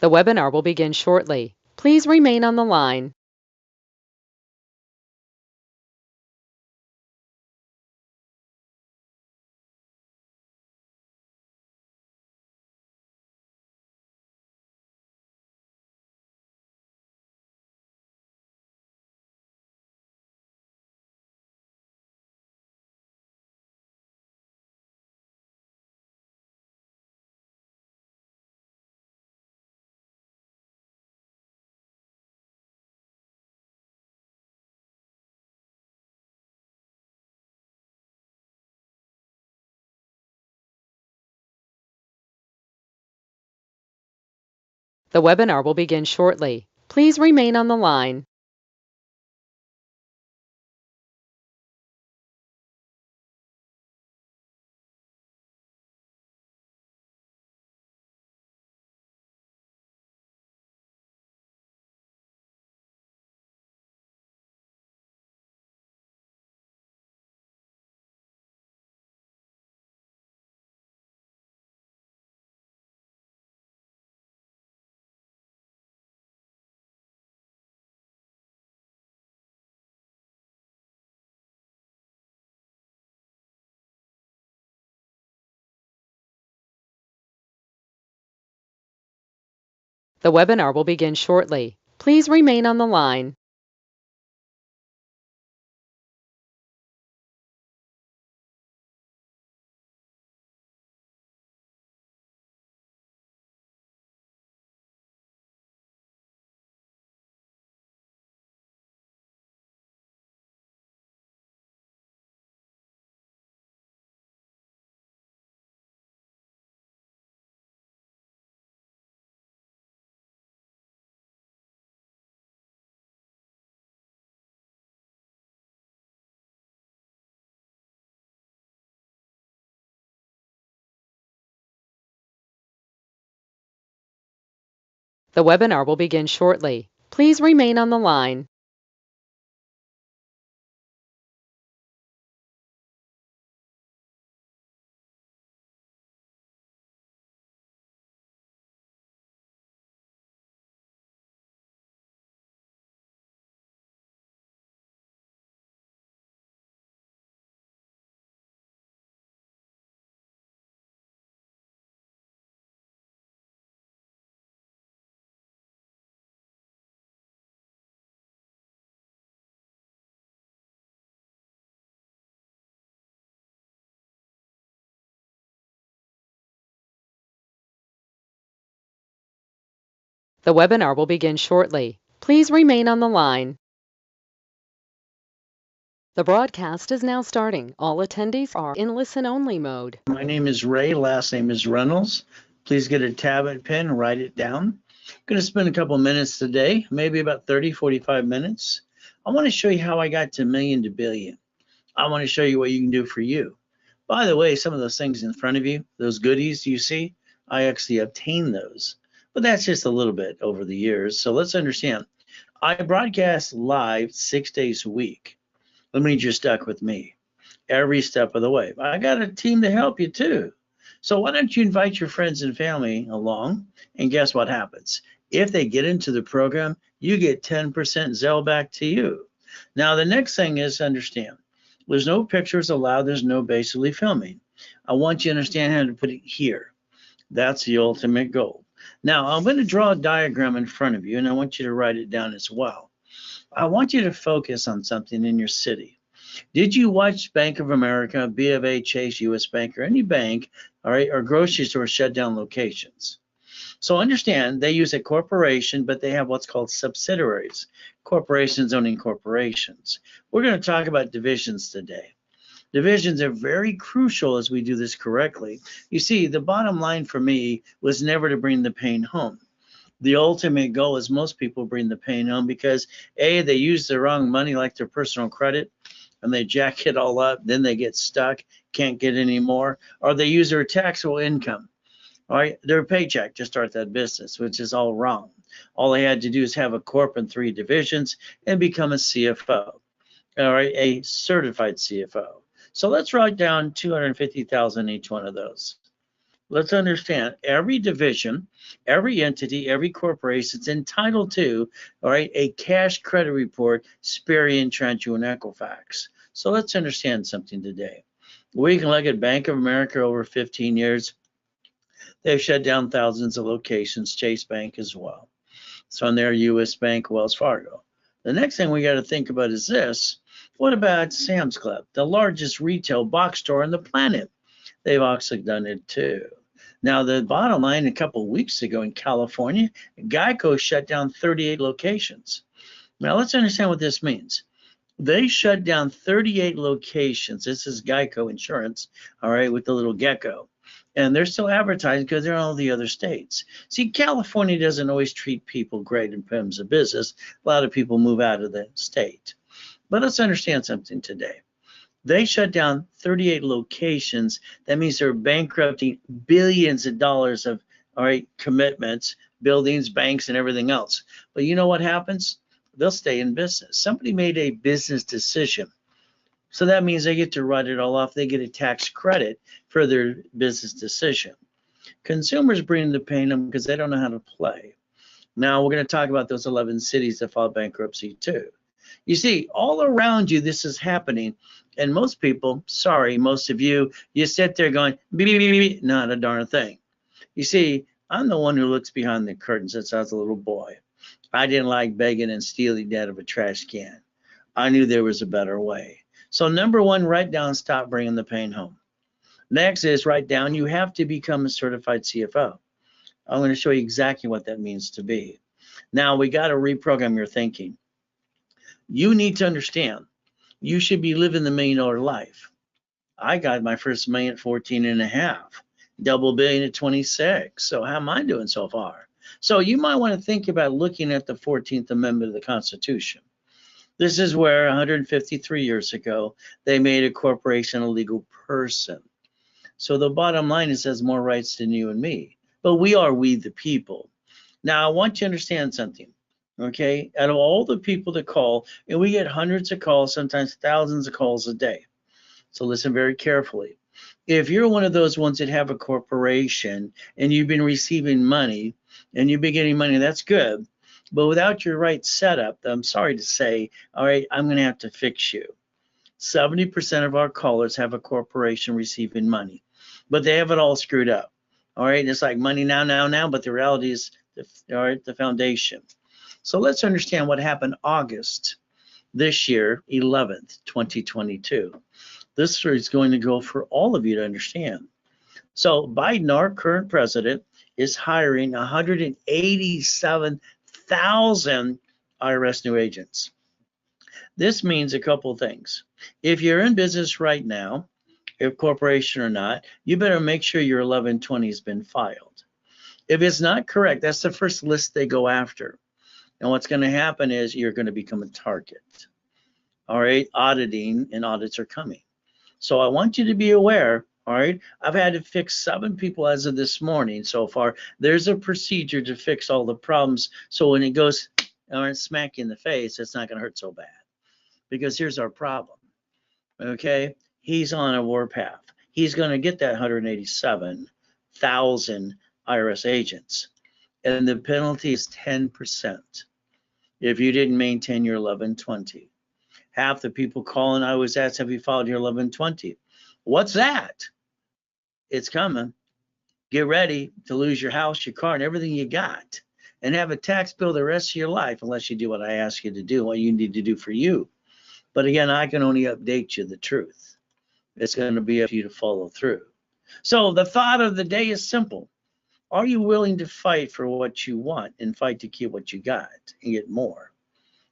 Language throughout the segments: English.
The webinar will begin shortly. Please remain on the line. The webinar will begin shortly. Please remain on the line. The webinar will begin shortly. Please remain on the line. The webinar will begin shortly. Please remain on the line. The webinar will begin shortly. Please remain on the line. The broadcast is now starting. All attendees are in listen-only mode. My name is Ray, last name is Reynolds. Please get a tab and pen, write it down. I'm going to spend a couple minutes today, maybe about 30, 45 minutes. I want to show you how I got to million to billion. I want to show you what you can do for you. By the way, some of those things in front of you, those goodies you see, I actually obtained those. But that's just a little bit over the years. So let's understand. I broadcast live 6 days a week. That means you're stuck with me every step of the way. I got a team to help you too. So why don't you invite your friends and family along, and guess what happens? If they get into the program, you get 10% Zelle back to you. Now, the next thing is to understand, there's no pictures allowed, there's no basically filming. I want you to understand how to put it here. That's the ultimate goal. Now, I'm going to draw a diagram in front of you, and I want you to write it down as well. I want you to focus on something in your city. Did you watch Bank of America, B of A, Chase, US Bank, or any bank, all right, or grocery store shut down locations? So understand they use a corporation, but they have what's called subsidiaries, corporations owning corporations. We're going to talk about divisions today. Divisions are very crucial as we do this correctly. You see, the bottom line for me was never to bring the pain home. The ultimate goal is most people bring the pain home because A, they use the wrong money like their personal credit, and they jack it all up, then they get stuck, can't get any more, or they use their taxable income, all right, their paycheck to start that business, which is all wrong. All they had to do is have a corp and 3 divisions and become a CFO, all right, a certified CFO. So let's write down 250,000 each one of those. let's understand every division, every entity, every corporation is entitled to, all right, a cash credit report, Experian, Trentru, and Equifax. So let's understand something today. We can look at Bank of America over 15 years. They've shut down thousands of locations, Chase Bank as well. So on there, US Bank, Wells Fargo. The next thing we got to think about is this. What about Sam's Club, the largest retail box store on the planet? They've also done it too. Now, the bottom line, a couple of weeks ago in California, Geico shut down 38 locations. Now, let's understand what this means. They shut down 38 locations. This is Geico Insurance, all right, with the little gecko. And they're still advertising because they're in all the other states. See, California doesn't always treat people great in terms of business. A lot of people move out of the state. But let's understand something today. They shut down 38 locations. That means they're bankrupting billions of dollars of, all right, commitments, buildings, banks, and everything else. But you know what happens? They'll stay in business. Somebody made a business decision. So that means they get to write it all off. They get a tax credit for their business decision. Consumers bring the pain on because they don't know how to play. Now we're going to talk about those 11 cities that filed bankruptcy too. You see, all around you, this is happening. And most people, sorry, most of you, you sit there going, beep, beep, beep, beep, not a darn thing. You see, I'm the one who looks behind the curtain since I was a little boy. I didn't like begging and stealing out of a trash can. I knew there was a better way. So number one, write down, stop bringing the pain home. Next is write down, you have to become a certified CFO. I'm going to show you exactly what that means to be. Now, we got to reprogram your thinking. You need to understand, you should be living the $1 million life. I got my first million at 14 and a half, double billion at 26. So how am I doing so far? So you might want to think about looking at the 14th Amendment of the Constitution. This is where 153 years ago, they made a corporation a legal person. So the bottom line is it has more rights than you and me, but we the people. Now, I want you to understand something, okay? Out of all the people that call, and we get hundreds of calls, sometimes thousands of calls a day. So listen very carefully. If you're one of those ones that have a corporation and you've been receiving money and you've been getting money, that's good. But without your right setup, I'm sorry to say, all right, I'm going to have to fix you. 70% of our callers have a corporation receiving money, but they have it all screwed up. All right, it's like money now, but the reality is, the foundation. So let's understand what happened August this year, 11th, 2022. This is going to go for all of you to understand. So Biden, our current president, is hiring 187,000 IRS new agents. This means a couple of things. If you're in business right now, if corporation or not, you better make sure your 1120 has been filed. If it's not correct, that's the first list they go after. And what's going to happen is you're going to become a target. All right, auditing and audits are coming. So I want you to be aware, all right? I've had to fix 7 people as of this morning so far. There's a procedure to fix all the problems. So when it goes, all right, smack you in the face, it's not going to hurt so bad. Because here's our problem, okay? He's on a warpath. He's going to get that 187,000 IRS agents. And the penalty is 10% if you didn't maintain your 1120. Half the people calling, I was asked, have you filed your 1120? What's that? It's coming. Get ready to lose your house, your car, and everything you got, and have a tax bill the rest of your life unless you do what I ask you to do, what you need to do for you. But again, I can only update you the truth. It's going to be up to you to follow through. So the thought of the day is simple. Are you willing to fight for what you want and fight to keep what you got and get more?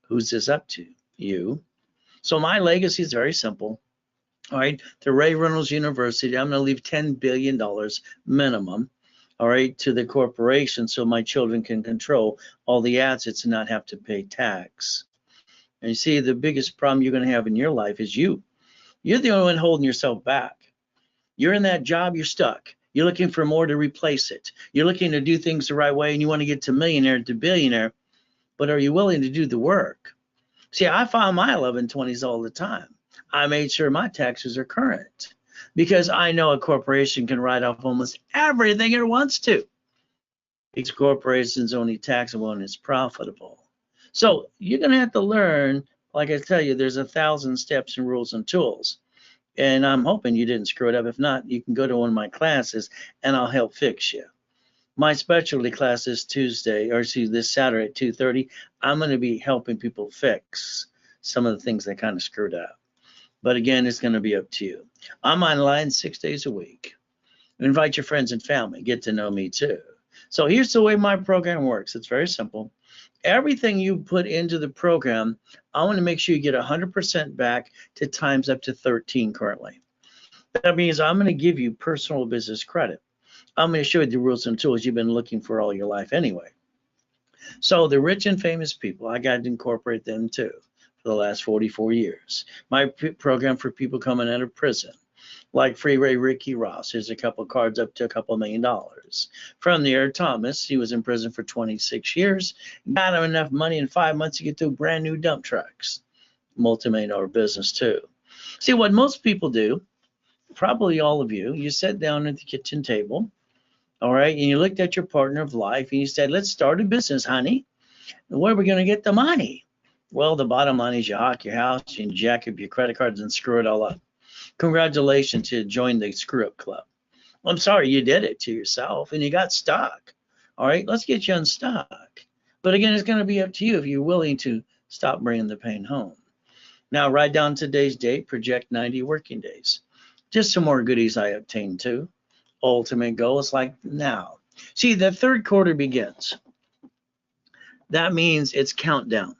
Who's this up to? You. So my legacy is very simple. All right, to Ray Reynolds University, I'm going to leave $10 billion minimum, all right, to the corporation so my children can control all the assets and not have to pay tax. And you see, the biggest problem you're going to have in your life is you. You're the only one holding yourself back. You're in that job, you're stuck. You're looking for more to replace it. You're looking to do things the right way and you want to get to millionaire to billionaire, but are you willing to do the work? See, I file my 1120s all the time. I made sure my taxes are current. because I know a corporation can write off almost everything it wants to. Because corporation's only taxable when it's profitable. So you're going to have to learn, like I tell you, there's 1,000 steps and rules and tools. And I'm hoping you didn't screw it up. If not, you can go to one of my classes and I'll help fix you. My specialty class is this Saturday at 2:30. I'm going to be helping people fix some of the things they kind of screwed up. But again, it's going to be up to you. I'm online 6 days a week. Invite your friends and family. Get to know me too. So here's the way my program works. It's very simple. Everything you put into the program, I want to make sure you get 100% back to times up to 13 currently. That means I'm going to give you personal business credit. I'm going to show you the rules and tools you've been looking for all your life anyway. So the rich and famous people, I got to incorporate them too for the last 44 years. My program for people coming out of prison, like Freeway Ricky Ross. Here's a couple cards up to a couple $1 million. From the Eric Thomas, he was in prison for 26 years, got him enough money in 5 months to get two brand new dump trucks. Multi-million-dollar business too. See, what most people do, probably all of you, you sat down at the kitchen table, all right, and you looked at your partner of life and you said, let's start a business, honey. And where are we going to get the money? Well, the bottom line is you hawk your house, you jack up your credit cards and screw it all up. Congratulations, you joined the screw up club. I'm sorry you did it to yourself and you got stuck. All right, let's get you unstuck. But again, it's going to be up to you if you're willing to stop bringing the pain home. Now, write down today's date, project 90 working days. Just some more goodies I obtained too. Ultimate goal is like now. See, the third quarter begins. That means it's countdown.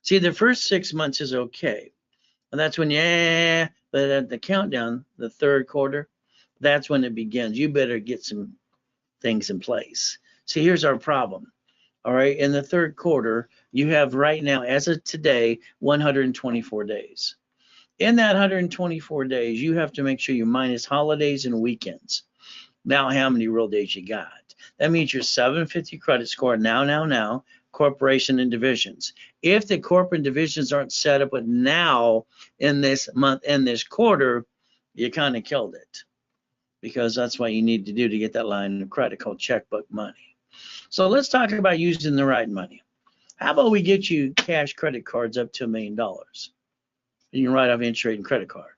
See, the first 6 months is okay. And that's when, but at the countdown, the third quarter, that's when it begins. You better get some things in place. See, here's our problem. All right, in the third quarter, you have right now, as of today, 124 days. In that 124 days, you have to make sure you minus holidays and weekends. Now, how many real days you got? That means your 750 credit score now, corporation and divisions. If the corporate divisions aren't set up with now in this month and this quarter, you kind of killed it, because that's what you need to do to get that line of credit called checkbook money. So let's talk about using the right money. How about we get you cash credit cards up to $1 million? You can write off interest rate and credit card.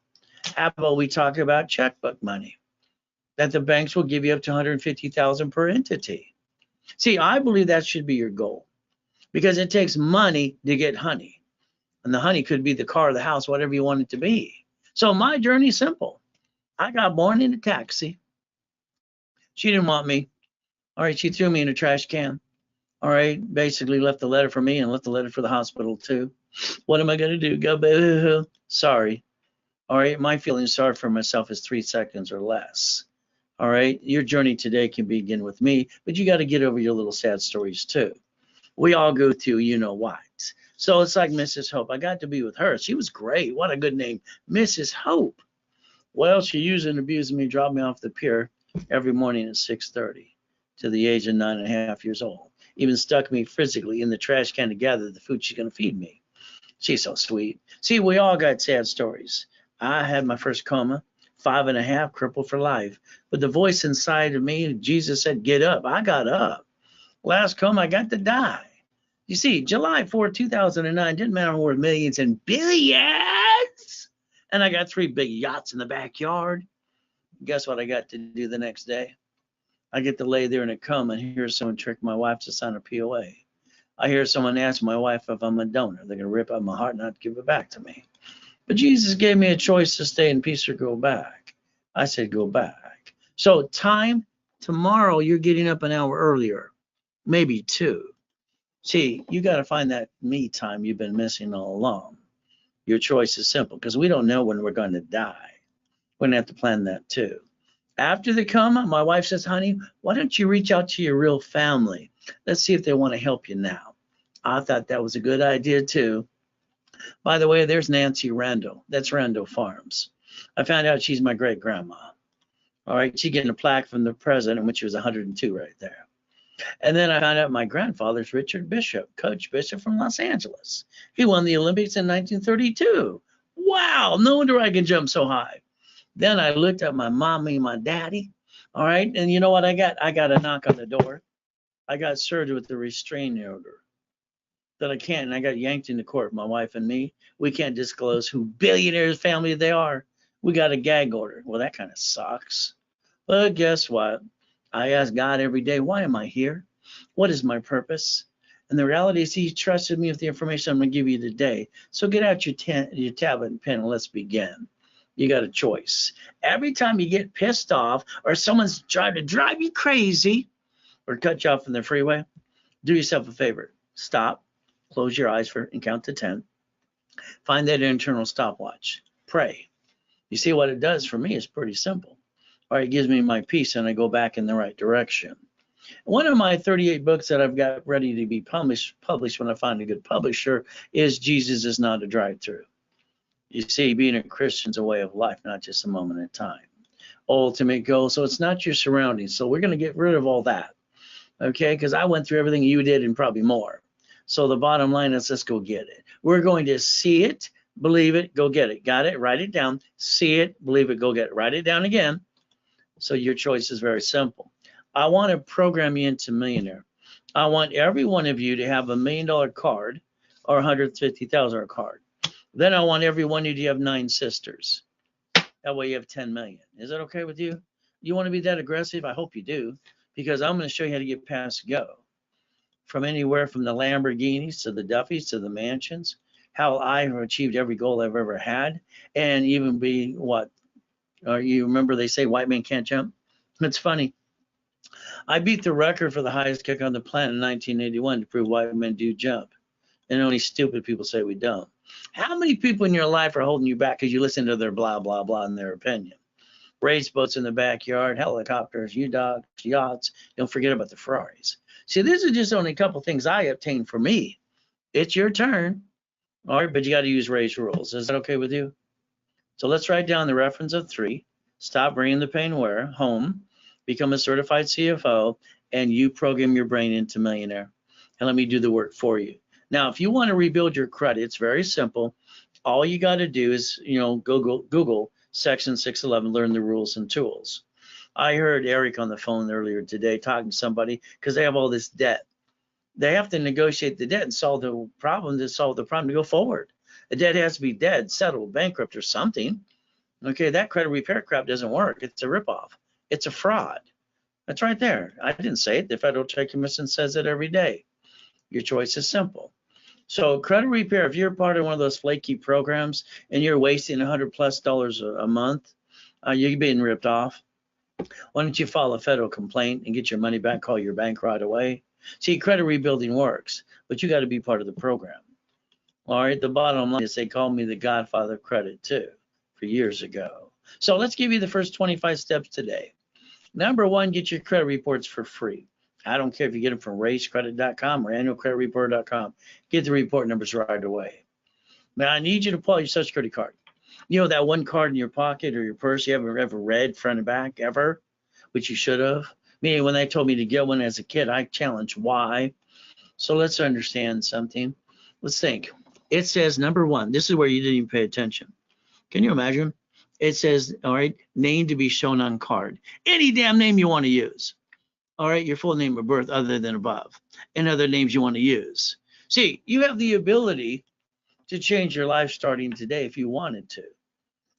How about we talk about checkbook money that the banks will give you up to $150,000 per entity? See, I believe that should be your goal, because it takes money to get honey. And the honey could be the car, the house, whatever you want it to be. So my journey is simple. I got born in a taxi. She didn't want me. All right, she threw me in a trash can. All right, basically left a letter for me and left a letter for the hospital too. What am I going to do? Go boo-hoo. Sorry. All right, my feeling sorry for myself is 3 seconds or less. All right, your journey today can begin with me, but you got to get over your little sad stories too. We all go through, you know what. So it's like Mrs. Hope. I got to be with her. She was great. What a good name, Mrs. Hope. Well, she used and abused me, dropped me off the pier every morning at 6:30 to the age of 9.5 years old. Even stuck me physically in the trash can to gather the food she's going to feed me. She's so sweet. See, we all got sad stories. I had my first coma, 5.5, crippled for life. But the voice inside of me, Jesus said, get up. I got up. Last coma, I got to die. You see, July 4, 2009, didn't matter more millions and billions. And I got 3 big yachts in the backyard. Guess what I got to do the next day? I get to lay there in a coma and hear someone trick my wife to sign a POA. I hear someone ask my wife if I'm a donor. They're going to rip out my heart and not give it back to me. But Jesus gave me a choice to stay in peace or go back. I said, go back. So time, tomorrow, you're getting up an hour earlier, maybe 2. See, you got to find that me time you've been missing all along. Your choice is simple, because we don't know when we're going to die. We're going to have to plan that too. After the coma, my wife says, honey, why don't you reach out to your real family? Let's see if they want to help you now. I thought that was a good idea too. By the way, there's Nancy Randall. That's Randall Farms. I found out she's my great grandma. All right, she's getting a plaque from the president when she was 102 right there. And then I found out my grandfather's Richard Bishop, Coach Bishop from Los Angeles. He won the Olympics in 1932. Wow, no wonder I can jump so high. Then I looked at my mommy and my daddy. All right. And you know what I got? I got a knock on the door. I got served with a restraining order that I can't. And I got yanked into court, my wife and me. We can't disclose who billionaires family they are. We got a gag order. Well, that kind of sucks. But guess what? I ask God every day, why am I here? What is my purpose? And the reality is he trusted me with the information I'm going to give you today. So get out your tablet and pen and let's begin. You got a choice. Every time you get pissed off or someone's trying to drive you crazy or cut you off in the freeway, do yourself a favor. Stop, close your eyes and count to 10. Find that internal stopwatch. Pray. You see what it does for me is pretty simple. All right, it gives me my peace and I go back in the right direction. One of my 38 books that I've got ready to be published when I find a good publisher is Jesus is Not a Drive-Through. You see, being a Christian is a way of life, not just a moment in time. Ultimate goal. So it's not your surroundings. So we're going to get rid of all that. Okay, because I went through everything you did and probably more. So the bottom line is let's go get it. We're going to see it, believe it, go get it. Got it? Write it down. See it, believe it, go get it. Write it down again. So your choice is very simple. I want to program you into millionaire. I want every one of you to have $1 million card or $150,000 card. Then I want every one of you to have 9 sisters. That way you have 10 million. Is that okay with you? You want to be that aggressive? I hope you do, because I'm going to show you how to get past go. From anywhere from the Lamborghinis to the Duffys to the mansions, how I have achieved every goal I've ever had, and even be what? You remember they say white men can't jump? It's funny. I beat the record for the highest kick on the planet in 1981 to prove white men do jump. And only stupid people say we don't. How many people in your life are holding you back because you listen to their blah, blah, blah in their opinion? Race boats in the backyard, helicopters, U-Dogs, yachts. Don't forget about the Ferraris. See, this is just only a couple things I obtained for me. It's your turn. All right, but you got to use race rules. Is that okay with you? So let's write down the reference of 3. Stop bringing the pain where? Home. Become a certified CFO, and you program your brain into millionaire. And let me do the work for you. Now, if you want to rebuild your credit, it's very simple. All you got to do is, Google Section 611, learn the rules and tools. I heard Eric on the phone earlier today talking to somebody because they have all this debt. They have to negotiate the debt and solve the problem to go forward. The debt has to be dead, settled, bankrupt, or something. Okay, that credit repair crap doesn't work. It's a ripoff. It's a fraud. That's right there. I didn't say it. The Federal Trade Commission says it every day. Your choice is simple. So credit repair, if you're part of one of those flaky programs and you're wasting $100+ a month, you're being ripped off. Why don't you file a federal complaint and get your money back, call your bank right away? See, credit rebuilding works, but you got to be part of the program. All right, the bottom line is they called me the godfather of credit too, for years ago. So let's give you the first 25 steps today. Number 1, get your credit reports for free. I don't care if you get them from racecredit.com or annualcreditreport.com. Get the report numbers right away. Now, I need you to pull out your Social Security card. You know that one card in your pocket or your purse you haven't ever read front and back ever, which you should have. Meaning when they told me to get one as a kid, I challenged why. So let's understand something. Let's think. It says number 1. This is where you didn't even pay attention. Can you imagine? It says, all right, name to be shown on card. Any damn name you want to use. All right, your full name of birth other than above, and other names you want to use. See, you have the ability to change your life starting today if you wanted to.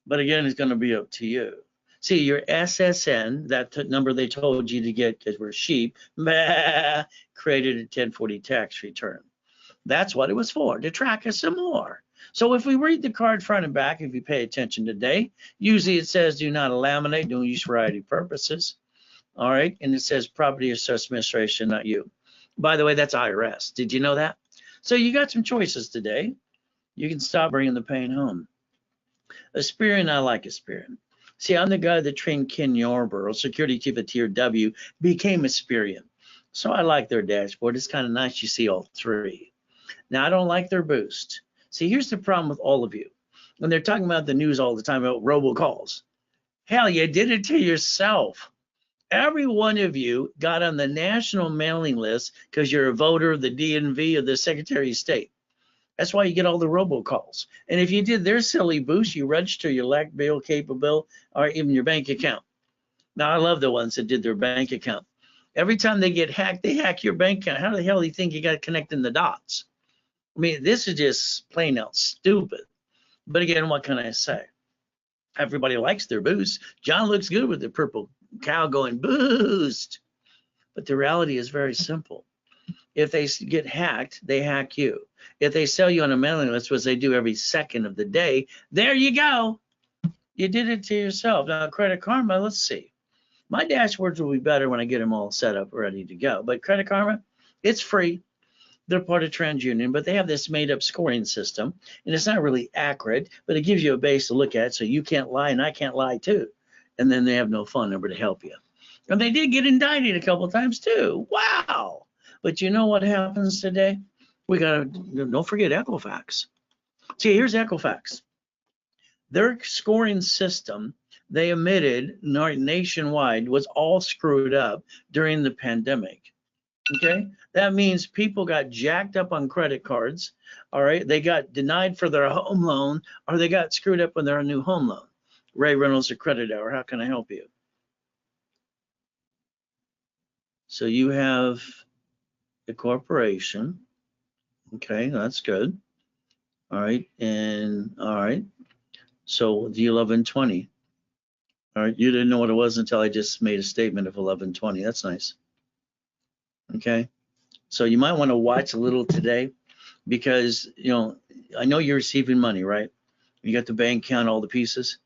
But again, it's going to be up to you. See, your SSN, that number they told you to get because we're sheep, created a 1040 tax return. That's what it was for, to track us some more. So if we read the card front and back, if you pay attention today, usually it says do not laminate, don't use for variety purposes. All right, and it says property assessment administration, not you. By the way, that's IRS. Did you know that? So you got some choices today. You can stop bringing the pain home. Aspirin, I like Aspirin. See, I'm the guy that trained Ken Yarborough, security chief at Tier W, became Aspirin. So I like their dashboard. It's kind of nice you see all 3. Now, I don't like their boost. See, here's the problem with all of you. When they're talking about the news all the time about robocalls. Hell, you did it to yourself. Every one of you got on the national mailing list because you're a voter of the DMV or the Secretary of State. That's why you get all the robocalls. And if you did their silly boost, you register your elect bill capable or even your bank account. Now, I love the ones that did their bank account. Every time they get hacked, they hack your bank account. How the hell do you think you got connecting the dots? I mean, this is just plain out stupid. But again, what can I say? Everybody likes their boost. John looks good with the purple cow going boost. But the reality is very simple. If they get hacked, they hack you. If they sell you on a mailing list, which they do every second of the day, there you go. You did it to yourself. Now, Credit Karma, let's see. My dashboards will be better when I get them all set up, ready to go. But Credit Karma, it's free. They're part of TransUnion, but they have this made-up scoring system, and it's not really accurate, but it gives you a base to look at, so you can't lie, and I can't lie too. And then they have no phone number to help you. And they did get indicted a couple of times too. Wow! But you know what happens today? We gotta don't forget Equifax. See, here's Equifax. Their scoring system they emitted nationwide was all screwed up during the pandemic. Okay, that means people got jacked up on credit cards. All right, they got denied for their home loan, or they got screwed up on their new home loan. Ray Reynolds, a credit hour. How can I help you? So you have a corporation. Okay, that's good. All right, and all right. So the 1120. All right, you didn't know what it was until I just made a statement of 1120. That's nice. Okay, so you might want to watch a little today because, you know, I know you're receiving money, right? You got the bank account, all the pieces,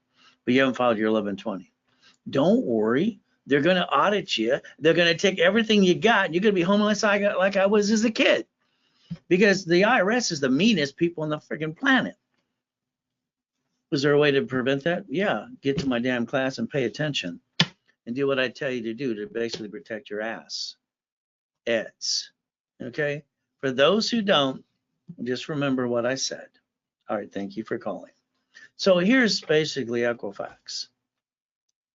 but you haven't filed your 1120. Don't worry. They're going to audit you. They're going to take everything you got. And you're going to be homeless like I was as a kid because the IRS is the meanest people on the freaking planet. Was there a way to prevent that? Yeah, get to my damn class and pay attention and do what I tell you to do to basically protect your ass. It's okay. For those who don't, just remember what I said. All right, thank you for calling. So here's basically Equifax.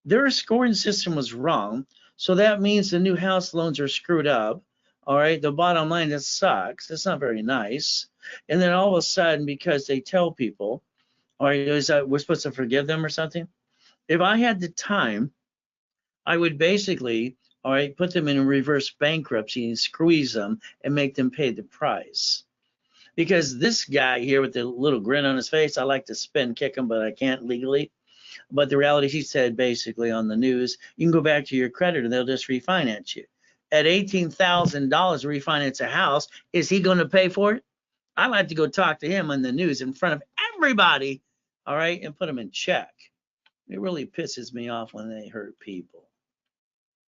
Their scoring system was wrong, so that means the new house loans are screwed up. All right, the bottom line, it sucks. It's not very nice. And then all of a sudden, because they tell people, all right, is that we're supposed to forgive them or something? If I had the time, I would basically, all right, put them in reverse bankruptcy and squeeze them and make them pay the price. Because this guy here with the little grin on his face, I like to spin kick him, but I can't legally. But the reality, he said basically on the news, you can go back to your creditor, they'll just refinance you. At $18,000 to refinance a house, is he going to pay for it? I like to go talk to him on the news in front of everybody, all right, and put him in check. It really pisses me off when they hurt people.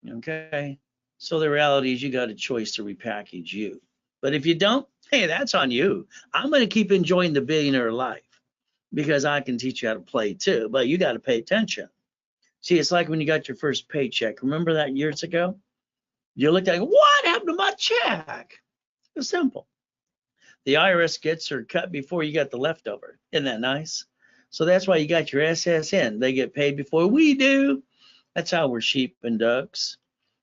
Okay? So the reality is you got a choice to repackage you. But if you don't, hey, that's on you. I'm going to keep enjoying the billionaire life because I can teach you how to play too, but you got to pay attention. See, it's like when you got your first paycheck. Remember that years ago? You looked at it, what happened to my check? It's simple. The IRS gets their cut before you got the leftover. Isn't that nice? So that's why you got your SSN. They get paid before we do. That's how we're sheep and ducks.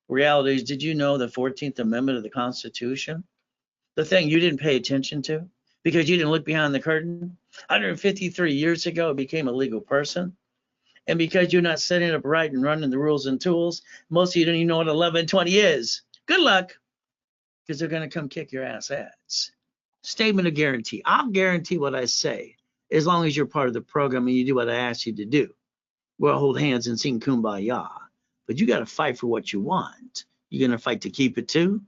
Reality is, did you know the 14th Amendment of the Constitution? The thing you didn't pay attention to because you didn't look behind the curtain. 153 years ago, it became a legal person. And because you're not setting up right and running the rules and tools, most of you don't even know what 1120 is. Good luck, because they're going to come kick your ass. Statement of guarantee. I'll guarantee what I say as long as you're part of the program and you do what I ask you to do. We'll hold hands and sing Kumbaya. But you got to fight for what you want. You're going to fight to keep it too?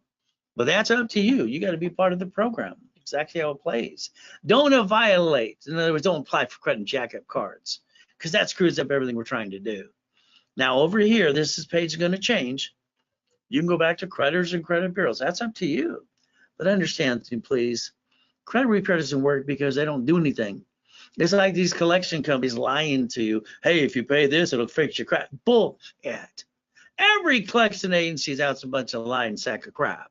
But that's up to you. You got to be part of the program. Exactly how it plays. Don't violate. In other words, don't apply for credit and jack up cards because that screws up everything we're trying to do. Now over here, this page is going to change. You can go back to creditors and credit bureaus. That's up to you. But understand, please, credit repair doesn't work because they don't do anything. It's like these collection companies lying to you. Hey, if you pay this, it'll fix your crap. Bullshit. Every collection agency is out a bunch of lying sack of crap.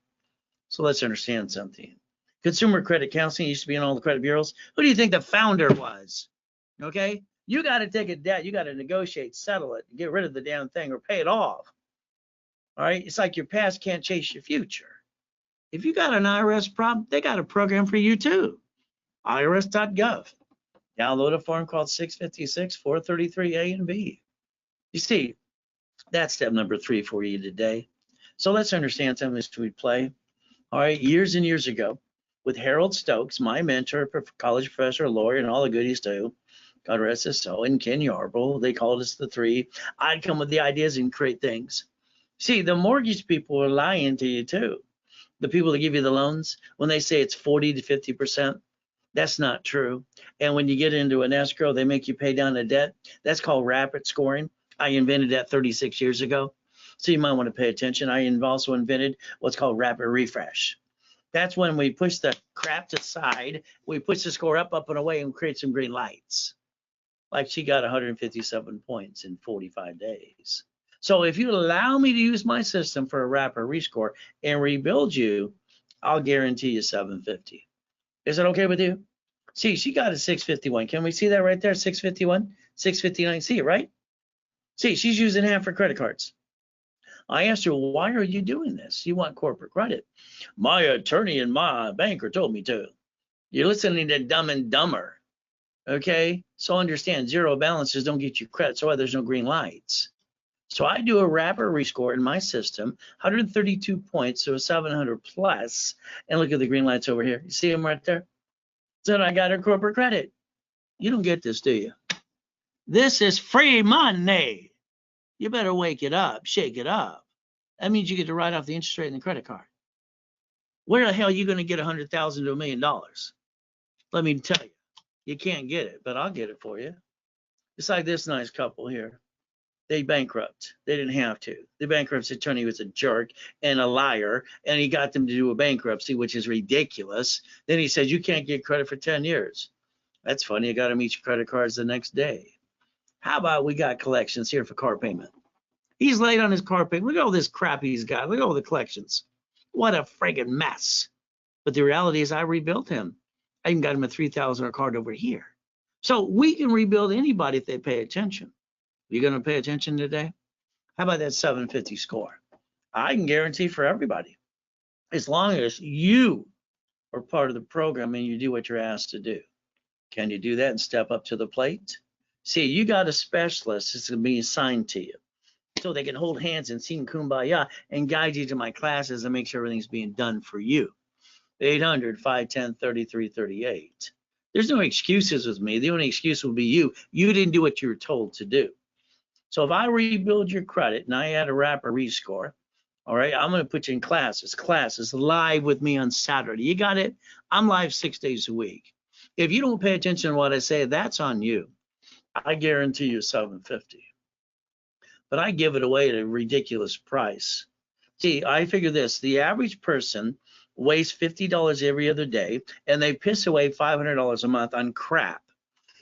So let's understand something. Consumer credit counseling used to be in all the credit bureaus. Who do you think the founder was? Okay? You got to take a debt. You got to negotiate, settle it, get rid of the damn thing or pay it off. All right? It's like your past can't chase your future. If you got an IRS problem, they got a program for you too. irs.gov. Download a form called 656 433A and B. You see, that's step number 3 for you today. So let's understand some of this we play. All right, years and years ago, with Harold Stokes, my mentor, college professor, lawyer, and all the goodies too, God rest his soul, and Ken Yarbrough, they called us the three. I'd come with the ideas and create things. See, the mortgage people are lying to you too. The people that give you the loans, when they say it's 40 to 50%, that's not true. And when you get into an escrow, they make you pay down the debt. That's called rapid scoring. I invented that 36 years ago. So you might want to pay attention. I also invented what's called rapid refresh. That's when we push the crap to the side, we push the score up, and away, and create some green lights. Like she got 157 points in 45 days. So if you allow me to use my system for a rapid rescore and rebuild you, I'll guarantee you 750. Is it okay with you? See, she got a 651. Can we see that right there? 651, 659. See it, right? See, she's using half her credit cards. I asked her, why are you doing this? You want corporate credit. My attorney and my banker told me to. You're listening to Dumb and Dumber. Okay? So understand, zero balances don't get you credit. So there's no green lights. So I do a rapid rescore in my system, 132 points, so a 700 plus. And look at the green lights over here. You see them right there? So I got her corporate credit. You don't get this, do you? This is free money. You better wake it up, shake it up. That means you get to write off the interest rate in the credit card. Where the hell are you going to get $100,000 to $1 million? Let me tell you, you can't get it, but I'll get it for you. It's like this nice couple here. They bankrupt. They didn't have to. The bankruptcy attorney was a jerk and a liar, and he got them to do a bankruptcy, which is ridiculous. Then he said, you can't get credit for 10 years. That's funny. You got to meet your credit cards the next day. How about we got collections here for car payment? He's late on his car payment. Look at all this crap he's got. Look at all the collections. What a friggin' mess. But the reality is I rebuilt him. I even got him a $3,000 card over here. So we can rebuild anybody if they pay attention. You going to pay attention today? How about that 750 score? I can guarantee for everybody, as long as you are part of the program and you do what you're asked to do. Can you do that and step up to the plate? See, you got a specialist that's going to be assigned to you, so they can hold hands and sing kumbaya and guide you to my classes and make sure everything's being done for you. 800-510-3338. There's no excuses with me. The only excuse will be you. You didn't do what you were told to do. So if I rebuild your credit and I add a rapid rescore, all right, I'm going to put you in classes live with me on Saturday. You got it? I'm live 6 days a week. If you don't pay attention to what I say, that's on you. I guarantee you 750. But I give it away at a ridiculous price. See, I figure this, the average person wastes $50 every other day, and they piss away $500 a month on crap.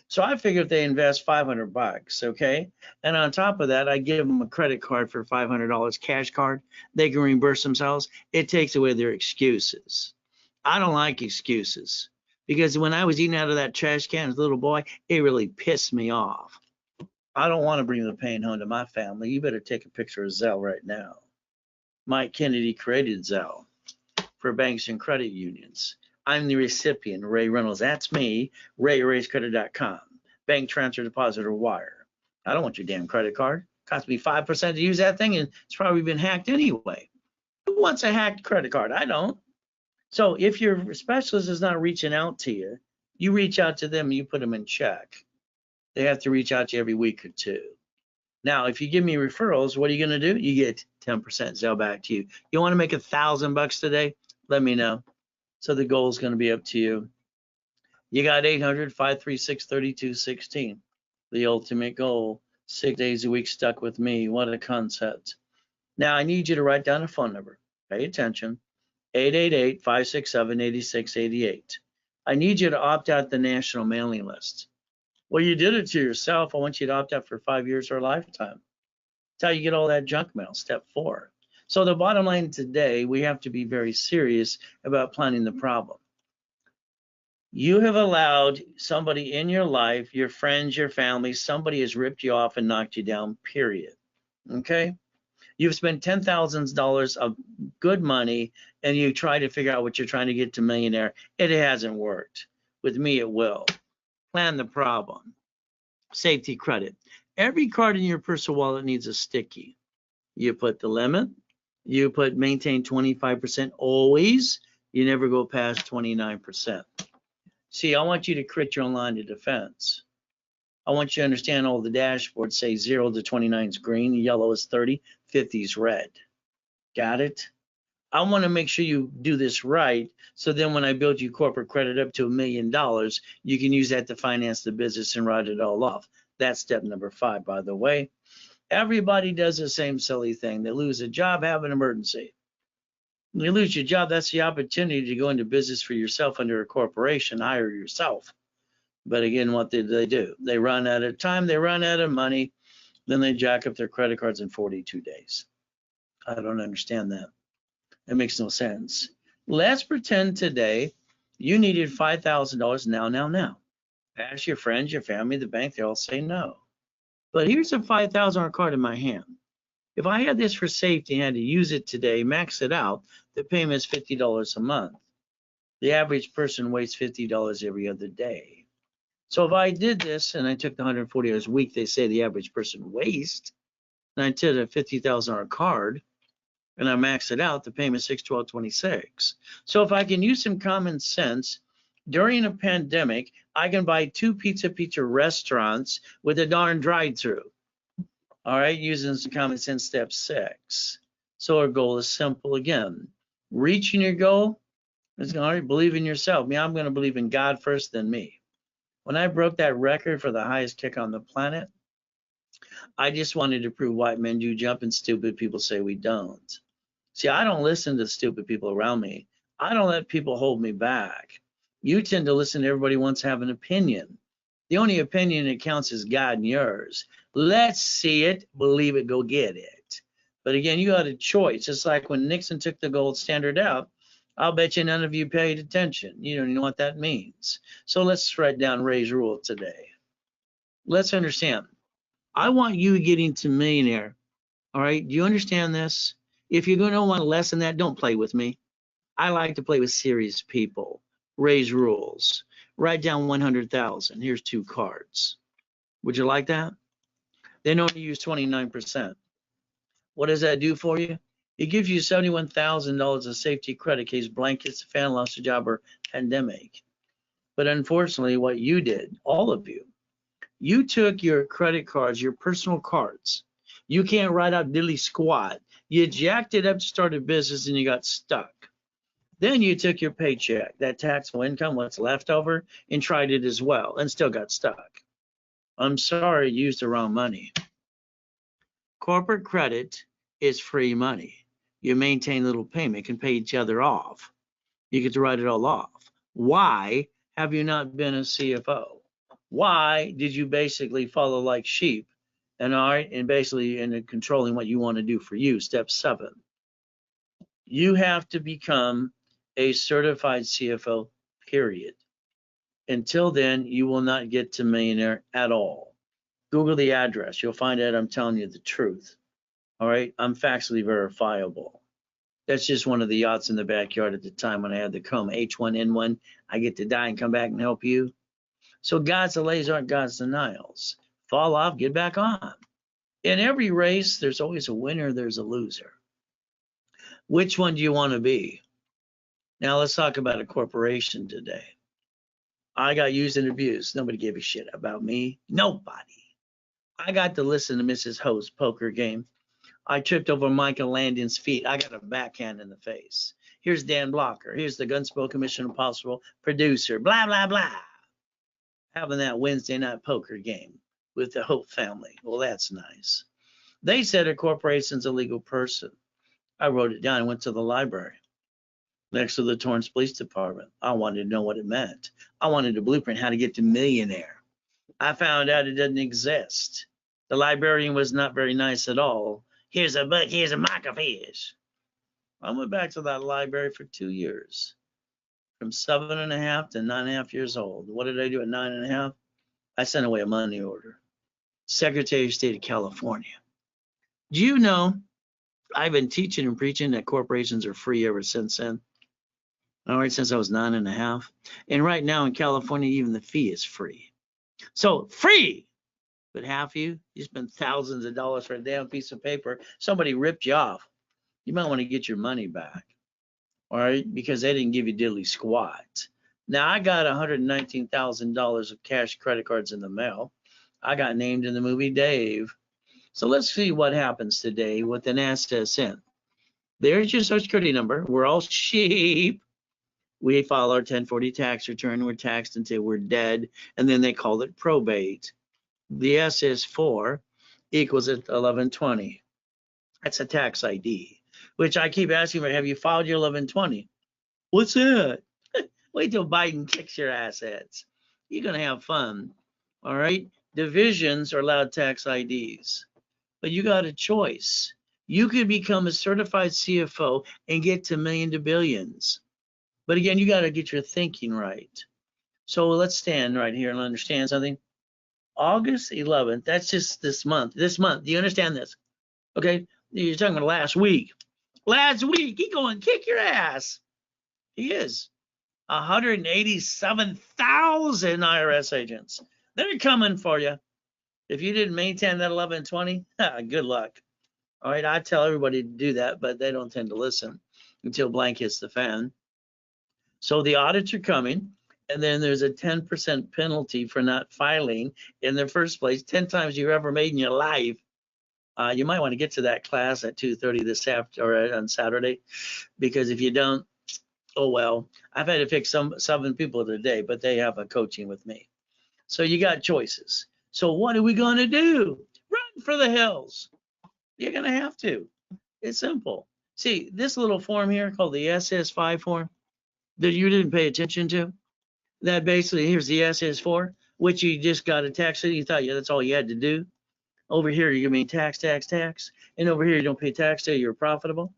So I figure if they invest $500, okay, and on top of that, I give them a credit card for $500, cash card, they can reimburse themselves. It takes away their excuses. I don't like excuses, because when I was eating out of that trash can as a little boy, it really pissed me off. I don't want to bring the pain home to my family. You better take a picture of Zelle right now. Mike Kennedy created Zelle for banks and credit unions. I'm the recipient, Ray Reynolds. That's me, RayRaysCredit.com. Bank transfer, deposit, or wire. I don't want your damn credit card. It cost me 5% to use that thing, and it's probably been hacked anyway. Who wants a hacked credit card? I don't. So if your specialist is not reaching out to you, you reach out to them and you put them in check. They have to reach out to you every week or two. Now, if you give me referrals, what are you going to do? You get 10% Zelle back to you. You want to make $1,000 today? Let me know. So the goal is going to be up to you. You got 800-536-3216. The ultimate goal, 6 days a week stuck with me. What a concept. Now, I need you to write down a phone number. Pay attention. 888-567-8688. I need you to opt out the national mailing list. Well, you did it to yourself. I want you to opt out for 5 years or a lifetime. That's how you get all that junk mail, step 4. So the bottom line today, we have to be very serious about planning the problem. You have allowed somebody in your life, your friends, your family, somebody has ripped you off and knocked you down, period. Okay? You've spent $10,000 of good money and you try to figure out what you're trying to get to millionaire. It hasn't worked. With me, it will. Plan the problem. Safety credit. Every card in your personal wallet needs a sticky. You put the limit. You put maintain 25% always. You never go past 29%. See, I want you to create your own line of defense. I want you to understand all the dashboards say 0 to 29 is green, yellow is 30, 50 is red. Got it? I want to make sure you do this right, so then when I build you corporate credit up to $1 million, you can use that to finance the business and write it all off. That's step number 5, by the way. Everybody does the same silly thing. They lose a job, have an emergency. When you lose your job, that's the opportunity to go into business for yourself under a corporation, hire yourself. But again, what did they do? They run out of time, they run out of money, then they jack up their credit cards in 42 days. I don't understand that. It makes no sense. Let's pretend today you needed $5,000 now. Ask your friends, your family, the bank, they all say no. But here's a $5,000 card in my hand. If I had this for safety and had to use it today, max it out, the payment is $50 a month. The average person wastes $50 every other day. So if I did this and I took the 140 hours a week, they say the average person wastes, and I did a $50,000 card, and I max it out, the payment is $612.26. So if I can use some common sense, during a pandemic, I can buy 2 pizza restaurants with a darn drive-through. All right, using some common sense, step 6. So our goal is simple again. Reaching your goal is all right, believe in yourself. I'm going to believe in God first, then me. When I broke that record for the highest kick on the planet, I just wanted to prove white men do jump and stupid people say we don't. See, I don't listen to stupid people around me. I don't let people hold me back. You tend to listen to everybody who wants to have an opinion. The only opinion that counts is God and yours. Let's see it, believe it, go get it. But again, you got a choice. It's like when Nixon took the gold standard out, I'll bet you none of you paid attention. You don't even know what that means. So let's write down Ray's rule today. Let's understand. I want you getting to millionaire. All right, do you understand this? If you're going to want less than that, don't play with me. I like to play with serious people. Ray's rules. Write down 100,000. Here's 2 cards. Would you like that? Then only use 29%. What does that do for you? It gives you $71,000 of safety credit case blankets, fan lost a job, or pandemic. But unfortunately, what you did, all of you took your credit cards, your personal cards. You can't write out diddly squat. You jacked it up to start a business and you got stuck. Then you took your paycheck, that taxable income, what's left over, and tried it as well and still got stuck. I'm sorry, you used the wrong money. Corporate credit is free money. You maintain a little payment, can pay each other off. You get to write it all off. Why have you not been a CFO? Why did you basically follow like sheep and basically in controlling what you want to do for you? Step 7. You have to become a certified CFO, period. Until then, you will not get to millionaire at all. Google the address. You'll find out I'm telling you the truth. All right, I'm factually verifiable. That's just one of the yachts in the backyard at the time when I had the coma, H1N1. I get to die and come back and help you. So God's delays aren't God's denials. Fall off, get back on. In every race, there's always a winner, there's a loser. Which one do you want to be? Now let's talk about a corporation today. I got used and abused. Nobody gave a shit about me. Nobody. I got to listen to Mrs. Ho's poker game. I tripped over Michael Landon's feet. I got a backhand in the face. Here's Dan Blocker. Here's the Gunsmoke Mission Impossible producer. Blah, blah, blah. Having that Wednesday night poker game with the Hope family. Well, that's nice. They said a corporation's a legal person. I wrote it down and went to the library next to the Torrance Police Department. I wanted to know what it meant. I wanted a blueprint how to get to millionaire. I found out it doesn't exist. The librarian was not very nice at all. Here's a book, here's a microfiche. I went back to that library for 2 years, from 7.5 to 9.5 years old. What did I do at 9.5? I sent away a money order. Secretary of State of California. Do you know I've been teaching and preaching that corporations are free ever since then? All right, since I was 9.5. And right now in California, even the fee is free. So free, but half you spend thousands of dollars for a damn piece of paper. Somebody ripped you off. You might want to get your money back. All right, because they didn't give you diddly squat. Now I got $119,000 of cash credit cards in the mail. I got named in the movie Dave. So let's see what happens today with an SSN. There's your social security number. We're all sheep. We file our 1040 tax return. We're taxed until we're dead, and then they call it probate. The SS4 equals 1120. That's a tax ID, which I keep asking for. Have you filed your 1120? What's that? Wait till Biden kicks your assets. You're going to have fun. All right. Divisions are allowed tax IDs, but you got a choice. You could become a certified CFO and get to million to billions. But again, you got to get your thinking right. So let's stand right here and understand something. August 11th, that's just this month. This month, do you understand this? Okay. You're talking about last week. Last week, he going to kick your ass. He is. 187,000 IRS agents. They're coming for you. If you didn't maintain that 1120, good luck. All right, I tell everybody to do that, but they don't tend to listen until blank hits the fan. So the audits are coming, and then there's a 10% penalty for not filing in the first place, 10 times you ever made in your life. You might want to get to that class at 2:30 this afternoon or on Saturday, because if you don't, oh well. I've had to pick 7 people today, but they have a coaching with me. So you got choices. So what are we going to do? Run for the hills. You're going to have to. It's simple. See, this little form here called the SS5 form that you didn't pay attention to, that basically, here's the SS4, which you just got a tax. You thought that's all you had to do. Over here, you're going to be tax. And over here, you don't pay tax till you're profitable.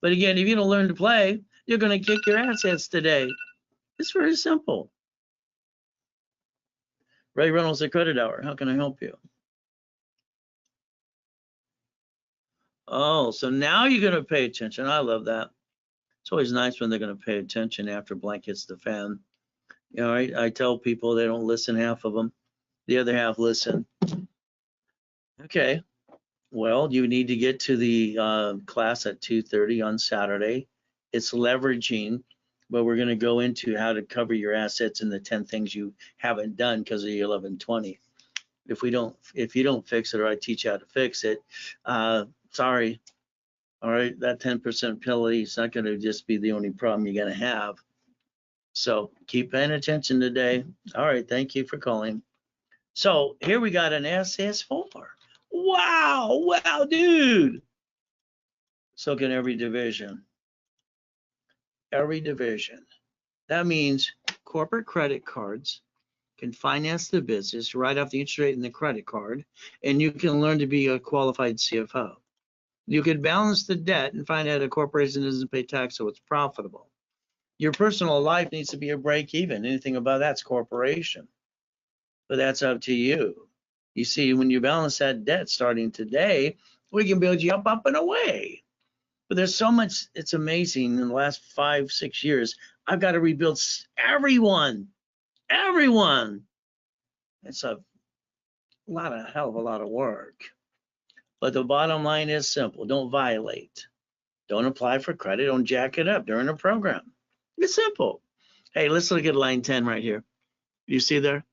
But again, if you don't learn to play, you're going to kick your assets today. It's very simple. Ray Reynolds, the Credit Hour. How can I help you? Oh, so now you're going to pay attention. I love that. It's always nice when they're going to pay attention after blank hits the fan. You know, I tell people they don't listen, half of them. The other half listen. Okay. Well, you need to get to the class at 2:30 on Saturday. It's leveraging, but we're going to go into how to cover your assets and the 10 things you haven't done because of your 1120. If you don't fix it, or I teach you how to fix it, sorry. All right, that 10% penalty is not going to just be the only problem you're going to have. So keep paying attention today. All right, thank you for calling. So here we got an SS4. Wow, dude. So can every division. Every division. That means corporate credit cards can finance the business, write off the interest rate in the credit card, and you can learn to be a qualified CFO. You can balance the debt and find out a corporation doesn't pay tax, so it's profitable. Your personal life needs to be a break even. Anything above that's corporation. But that's up to you. You see, when you balance that debt starting today, we can build you up and away. But there's so much, it's amazing. In the last 5-6 years, I've got to rebuild everyone. It's a hell of a lot of work. But the bottom line is simple. Don't violate. Don't apply for credit. Don't jack it up during a program. It's simple. Hey, let's look at line 10 right here. You see there?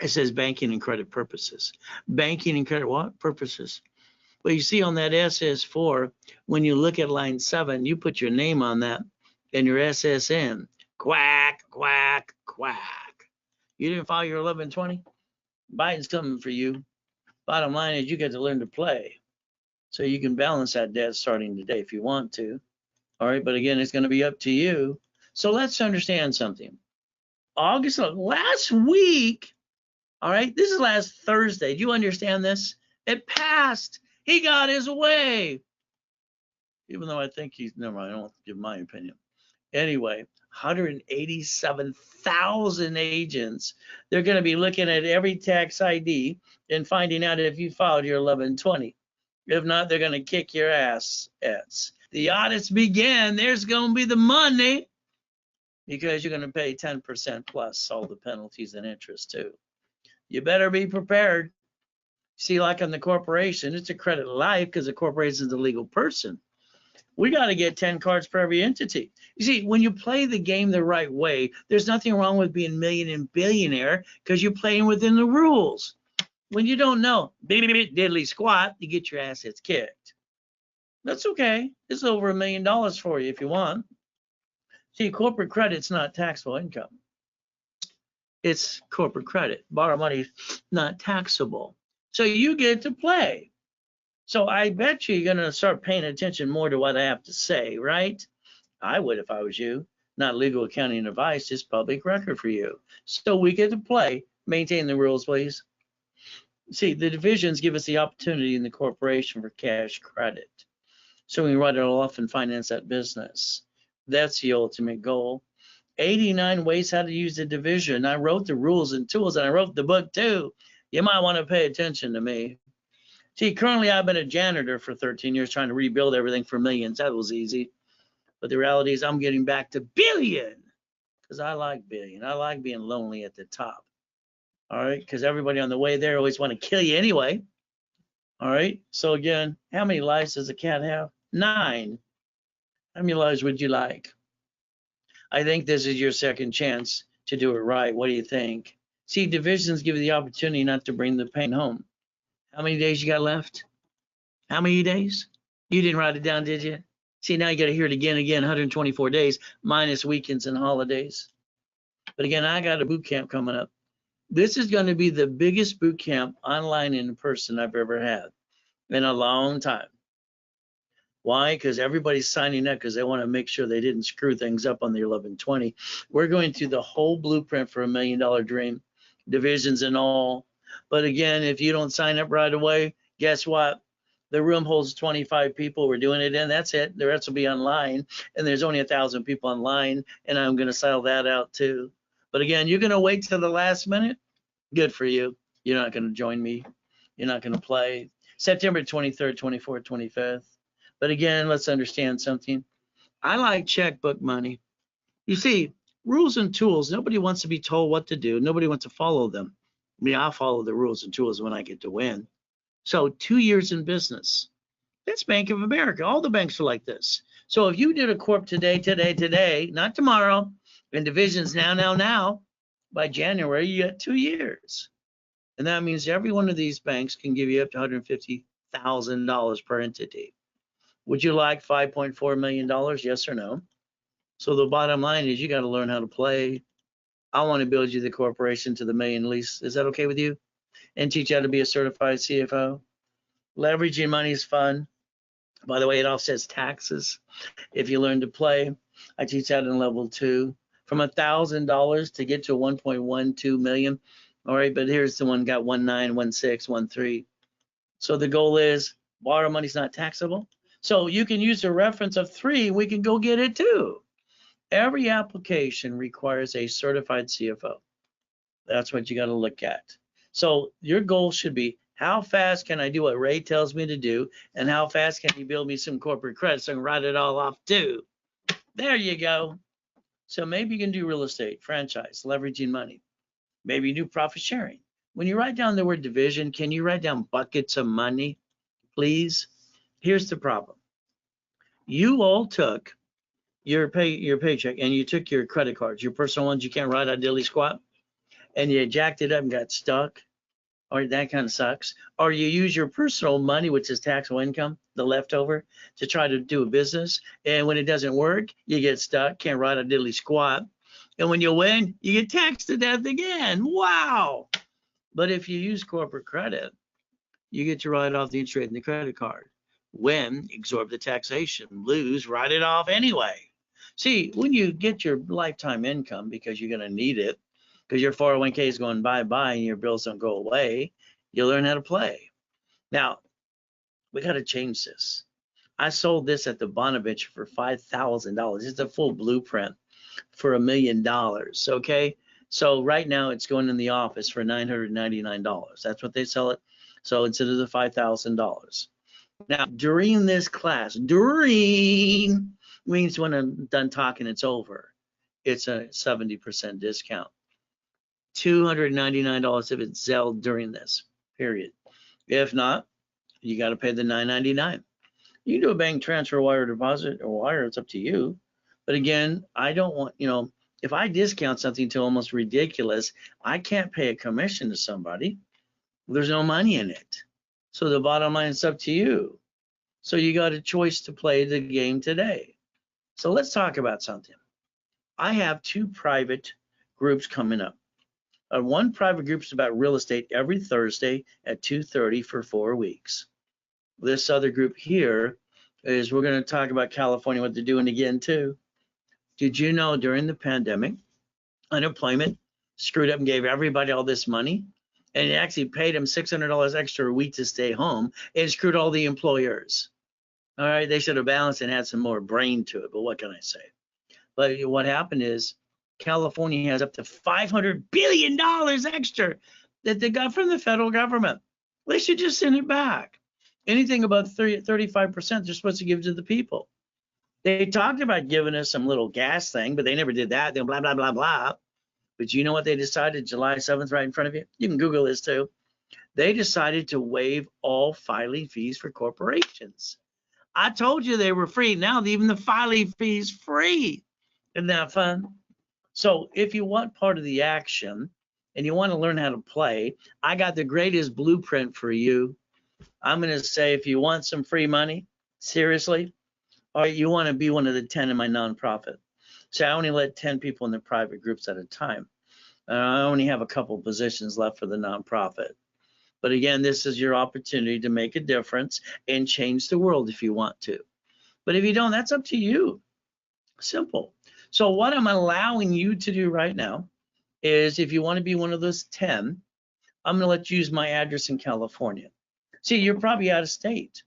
It says banking and credit purposes. Banking and credit what? Purposes. Well, you see on that SS4, when you look at line 7, you put your name on that and your SSN. Quack, quack, quack. You didn't file your 1120? Biden's coming for you. Bottom line is you get to learn to play. So you can balance that debt starting today if you want to. All right, but again, it's going to be up to you. So let's understand something. August, last week, all right, this is last Thursday. Do you understand this? It passed. He got his way. Even though I think never mind, I don't give my opinion. Anyway, 187,000 agents. They're going to be looking at every tax ID and finding out if you filed your 1120. If not, they're going to kick your ass. The audits begin. There's going to be the money. because you're going to pay 10% plus all the penalties and interest too. You better be prepared. See, like on the corporation, it's a credit life because the corporation is a legal person. We got to get 10 cards for every entity. You see, when you play the game the right way, there's nothing wrong with being million and billionaire because you're playing within the rules. When you don't know, diddly squat, you get your assets kicked. That's okay. It's over $1 million for you if you want. See, corporate credit's not taxable income. It's corporate credit. Borrow money, not taxable. So you get to play. So I bet you're going to start paying attention more to what I have to say, right? I would if I was you. Not legal accounting advice, just public record for you. So we get to play. Maintain the rules, please. See, the divisions give us the opportunity in the corporation for cash credit. So we can write it all off and finance that business. That's the ultimate goal. 89 ways how to use the division. I wrote the rules and tools, and I wrote the book too. You might want to pay attention to me. See, currently I've been a janitor for 13 years trying to rebuild everything for millions. That was easy. But the reality is I'm getting back to billion because I like billion. I like being lonely at the top. All right, because everybody on the way there always want to kill you anyway. All right, so again, how many lives does a cat have? 9. How many lives would you like? I think this is your second chance to do it right. What do you think? See, divisions give you the opportunity not to bring the pain home. How many days you got left? How many days? You didn't write it down, did you? See, now you got to hear it again, 124 days minus weekends and holidays. But again, I got a boot camp coming up. This is going to be the biggest boot camp online and in person I've ever had in a long time. Why? Because everybody's signing up because they want to make sure they didn't screw things up on the 1120. We're going through the whole blueprint for $1 million dream, divisions and all. But again, if you don't sign up right away, guess what? The room holds 25 people. We're doing it in. That's it. The rest will be online. And there's only 1,000 people online. And I'm going to sell that out too. But again, you're going to wait till the last minute. Good for you. You're not going to join me. You're not going to play. September 23rd, 24th, 25th. But again, let's understand something. I like checkbook money. You see, rules and tools, nobody wants to be told what to do. Nobody wants to follow them. I mean, I'll follow the rules and tools when I get to win. So 2 years in business. That's Bank of America. All the banks are like this. So if you did a corp today, not tomorrow, and divisions now, by January, you got 2 years. And that means every one of these banks can give you up to $150,000 per entity. Would you like $5.4 million? Yes or no? So the bottom line is you got to learn how to play. I want to build you the corporation to the million lease. Is that okay with you? And teach you how to be a certified CFO. Leveraging money is fun. By the way, it offsets taxes if you learn to play. I teach that in level 2. From $1,000 to get to 1.12 million. All right, but here's the one got 19, 16, 13. So the goal is borrow money's not taxable. So you can use a reference of 3. We can go get it too. Every application requires a certified CFO. That's what you got to look at. So your goal should be, how fast can I do what Ray tells me to do? And how fast can he build me some corporate credit so I can write it all off too? There you go. So maybe you can do real estate, franchise, leveraging money. Maybe you do profit sharing. When you write down the word division, can you write down buckets of money, please? Here's the problem. You all took your paycheck and you took your credit cards, your personal ones you can't write on dilly squat, and you jacked it up and got stuck. Or that kind of sucks. Or you use your personal money, which is taxable income, the leftover, to try to do a business. And when it doesn't work, you get stuck, can't write a diddly squat. And when you win, you get taxed to death again. Wow. But if you use corporate credit, you get to write off the interest rate in the credit card. Win, absorb the taxation. Lose, write it off anyway. See, when you get your lifetime income, because you're going to need it, because your 401k is going bye-bye and your bills don't go away, you learn how to play. Now, we got to change this. I sold this at the Bonaventure for $5,000. It's a full blueprint for $1 million, okay? So right now it's going in the office for $999. That's what they sell it. So instead of the $5,000. Now, during this class, during means when I'm done talking, it's over. it's a 70% discount. $299 if it's Zelle during this period. If not, you got to pay the $9.99. You can do a bank transfer, wire deposit, or wire. It's up to you. But again, I don't want, if I discount something to almost ridiculous, I can't pay a commission to somebody. There's no money in it. So the bottom line is up to you. So you got a choice to play the game today. So let's talk about something. I have 2 private groups coming up. One private group is about real estate every Thursday at 2:30 for 4 weeks. This other group here is we're going to talk about California, what they're doing again too. Did you know during the pandemic, unemployment screwed up and gave everybody all this money? And it actually paid them $600 extra a week to stay home and screwed all the employers. All right, they should have balanced and had some more brain to it, but what can I say? But what happened is California has up to $500 billion extra that they got from the federal government. They should just send it back. Anything above 35%, they're supposed to give to the people. They talked about giving us some little gas thing, but they never did that. They blah, blah, blah, blah. But you know what they decided July 7th right in front of you? You can Google this too. They decided to waive all filing fees for corporations. I told you they were free. Now even the filing fee is free. Isn't that fun? So if you want part of the action and you want to learn how to play, I got the greatest blueprint for you. I'm going to say if you want some free money, seriously, or you want to be one of the 10 in my nonprofit. So I only let 10 people in the private groups at a time. I only have a couple positions left for the nonprofit. But again, this is your opportunity to make a difference and change the world if you want to. But if you don't, that's up to you. Simple. So what I'm allowing you to do right now is if you want to be one of those 10, I'm going to let you use my address in California. See, you're probably out of state.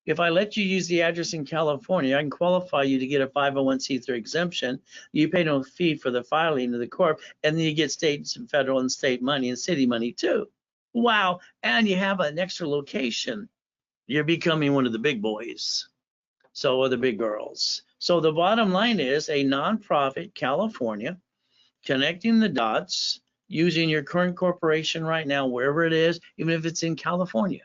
If I let you use the address in California, I can qualify you to get a 501c3 exemption. You pay no fee for the filing of the corp, and then you get state and federal and state money and city money too. Wow, and you have an extra location. You're becoming one of the big boys. So are the big girls. So the bottom line is a nonprofit, California, connecting the dots, using your current corporation right now, wherever it is, even if it's in California.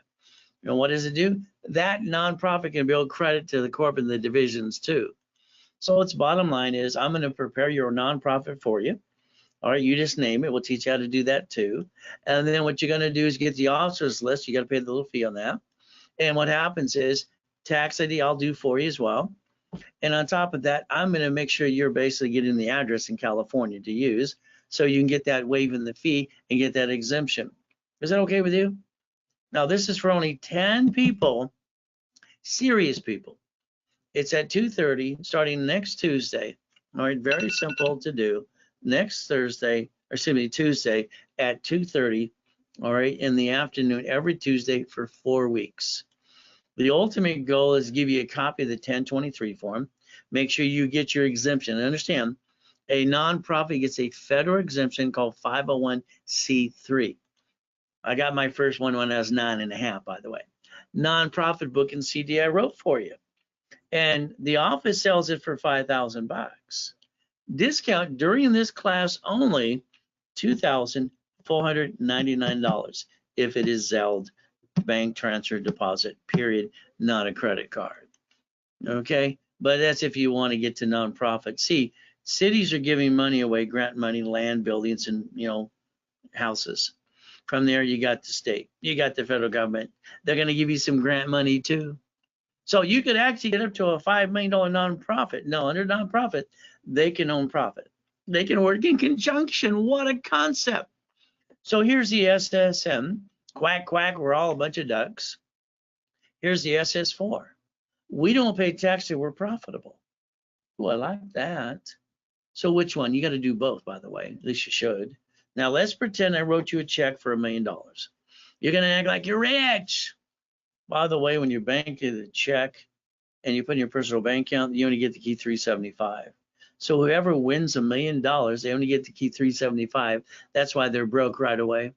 And what does it do? That nonprofit can build credit to the corp and the divisions too. So its bottom line is I'm going to prepare your nonprofit for you. All right, you just name it. We'll teach you how to do that too. And then what you're going to do is get the officers list. You got to pay the little fee on that. And what happens is tax ID I'll do for you as well. And on top of that, I'm going to make sure you're basically getting the address in California to use so you can get that waive in the fee and get that exemption. Is that okay with you? Now, this is for only 10 people, serious people. It's at 2:30 starting next Tuesday. All right, very simple to do. Next Tuesday at 2:30, all right, in the afternoon every Tuesday for 4 weeks. The ultimate goal is to give you a copy of the 1023 form. Make sure you get your exemption. Understand, a nonprofit gets a federal exemption called 501c3. I got my first one when I was 9.5, by the way. Nonprofit book and CD I wrote for you. And the office sells it for $5,000. Discount during this class only, $2,499 if it is Zelled, bank transfer, deposit, period, not a credit card. Okay, but that's if you want to get to nonprofit. See, cities are giving money away, grant money, land, buildings, and houses. From there, you got the state, you got the federal government. They're going to give you some grant money too. So you could actually get up to a $5 million nonprofit. No, under nonprofit, they can own profit. They can work in conjunction. What a concept. So here's the SSM. Quack, quack, we're all a bunch of ducks. Here's the SS4. We don't pay taxes, we're profitable. Oh, I like that. So which one? You got to do both, by the way. At least you should. Now let's pretend I wrote you a check for $1 million. You're going to act like you're rich. By the way, when you bank the check and you put in your personal bank account, you only get to keep $375. So whoever wins $1 million, they only get to keep $375. That's why they're broke right away.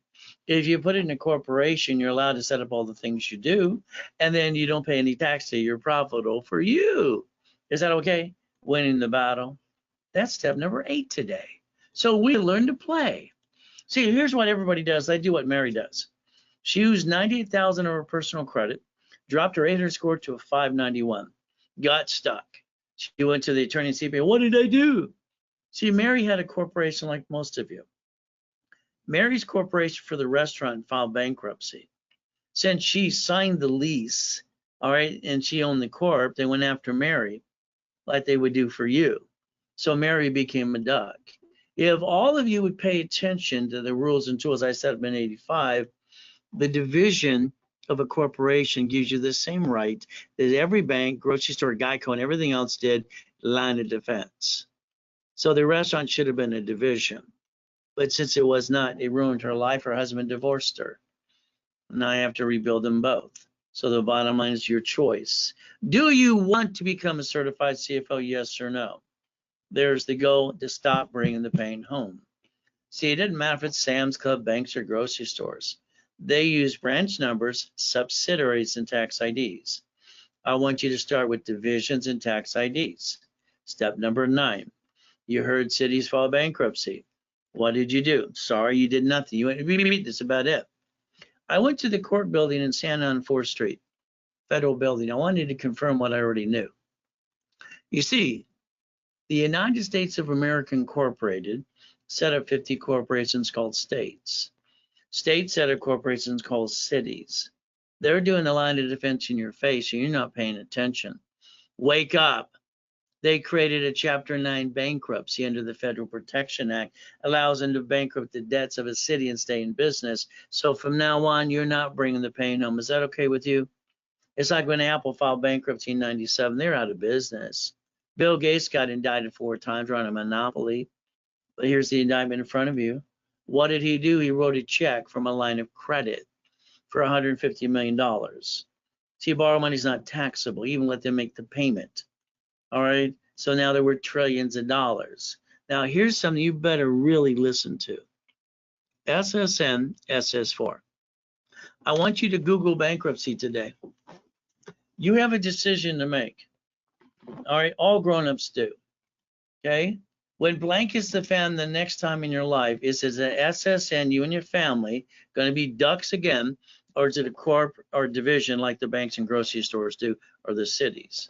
If you put it in a corporation, you're allowed to set up all the things you do, and then you don't pay any tax to you're profitable for you. Is that okay? Winning the battle. That's step number 8 today. So we learn to play. See, here's what everybody does. They do what Mary does. She used 98,000 of her personal credit, dropped her 800 score to a 591, got stuck. She went to the attorney and CPA. What did I do? See, Mary had a corporation like most of you. Mary's corporation for the restaurant filed bankruptcy. Since she signed the lease, all right, and she owned the corp, they went after Mary like they would do for you. So Mary became a duck. If all of you would pay attention to the rules and tools I set up in 85, the division of a corporation gives you the same right that every bank, grocery store, Geico, and everything else did, line of defense. So the restaurant should have been a division. But since it was not, it ruined her life. Her husband divorced her. Now I have to rebuild them both. So the bottom line is your choice. Do you want to become a certified CFO, yes or no? There's the goal to stop bringing the pain home. See, it doesn't matter if it's Sam's Club, banks, or grocery stores. They use branch numbers, subsidiaries, and tax IDs. I want you to start with divisions and tax IDs. Step number 9. You heard cities file bankruptcy. What did you do? Sorry, you did nothing. You went, beep, that's about it. I went to the court building in Santa on 4th Street, federal building. I wanted to confirm what I already knew. You see, the United States of America Incorporated set up 50 corporations called states. States set up corporations called cities. They're doing a line of defense in your face and you're not paying attention. Wake up. They created a Chapter 9 bankruptcy under the Federal Protection Act, allows them to bankrupt the debts of a city and stay in business. So from now on, you're not bringing the pain home. Is that okay with you? It's like when Apple filed bankruptcy in 97, they're out of business. Bill Gates got indicted 4 times on a monopoly. But here's the indictment in front of you. What did he do? He wrote a check from a line of credit for $150 million. See, borrow money is not taxable. Even let them make the payment. All right. So now there were trillions of dollars. Now here's something you better really listen to. SSN SS4. I want you to Google bankruptcy today. You have a decision to make. All right. All grown-ups do. Okay. When blank hits the fan the next time in your life, is it an SSN, you and your family, going to be ducks again, or is it a corp or division like the banks and grocery stores do, or the cities?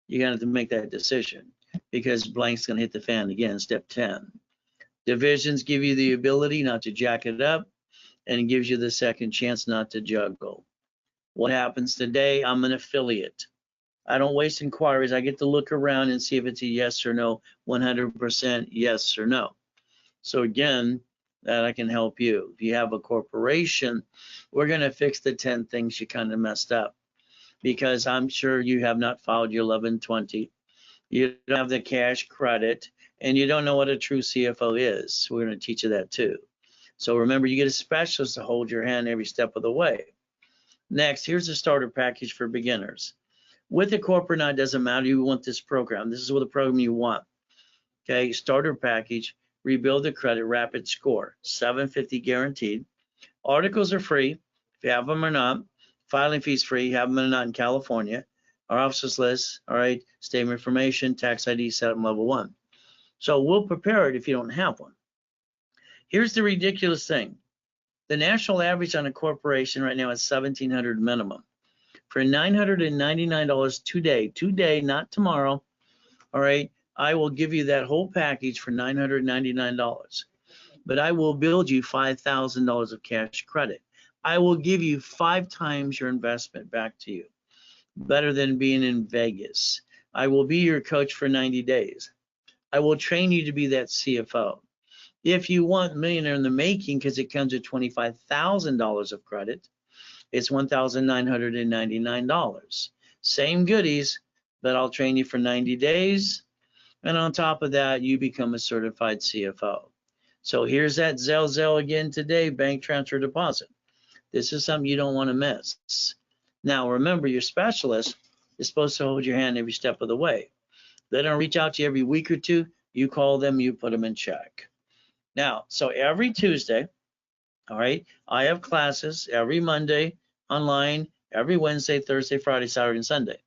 You're going to have to make that decision because blank's going to hit the fan again, step 10. Divisions give you the ability not to jack it up, and it gives you the second chance not to juggle. What happens today? I'm an affiliate. I don't waste inquiries. I get to look around and see if it's a yes or no, 100% yes or no. So again, that I can help you. If you have a corporation, we're going to fix the 10 things you kind of messed up, because I'm sure you have not filed your 1120. You don't have the cash credit, and you don't know what a true CFO is. We're going to teach you that too. So remember, you get a specialist to hold your hand every step of the way. Next, here's a starter package for beginners. With a corporate, now it doesn't matter. You want this program. This is what the program you want. Okay, starter package, rebuild the credit, rapid score, $750 guaranteed. Articles are free, if you have them or not. Filing fees free, have them or not in California. Our officer's list, all right, statement information, tax ID, setup level 1. So we'll prepare it if you don't have one. Here's the ridiculous thing. The national average on a corporation right now is $1,700 minimum. For $999 today, not tomorrow, all right, I will give you that whole package for $999. But I will build you $5,000 of cash credit. I will give you 5 times your investment back to you. Better than being in Vegas. I will be your coach for 90 days. I will train you to be that CFO. If you want millionaire in the making, because it comes with $25,000 of credit, it's $1,999. Same goodies, but I'll train you for 90 days. And on top of that, you become a certified CFO. So here's that Zelle again today, bank transfer deposit. This is something you don't want to miss. Now, remember, your specialist is supposed to hold your hand every step of the way. They don't reach out to you every week or two. You call them, you put them in check. Now, so every Tuesday, all right, I have classes every Monday online, every Wednesday, Thursday, Friday, Saturday, and Sunday.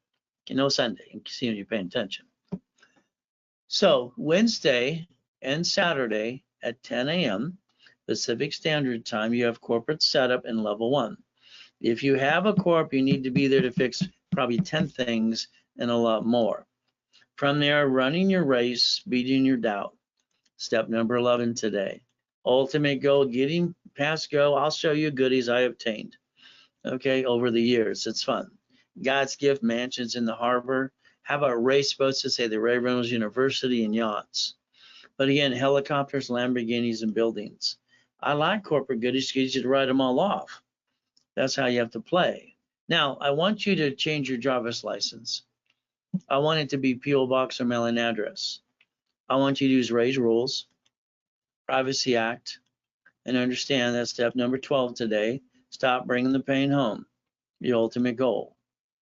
Okay, no Sunday, you see when you're paying attention. So Wednesday and Saturday at 10 a.m. Pacific Standard Time, you have corporate setup in level 1. If you have a corp, you need to be there to fix probably 10 things and a lot more. From there, running your race, beating your doubt. Step number 11 today. Ultimate goal, getting past go. I'll show you goodies I obtained, okay, over the years. It's fun. God's gift, mansions in the harbor. How about race boats to say the Ray Reynolds University and yachts? But again, helicopters, Lamborghinis, and buildings. I like corporate goodies because you to write them all off. That's how you have to play. Now, I want you to change your driver's license. I want it to be P.O. Box or mailing address. I want you to use Ray's rules, Privacy Act, and understand that step number 12 today. Stop bringing the pain home, the ultimate goal.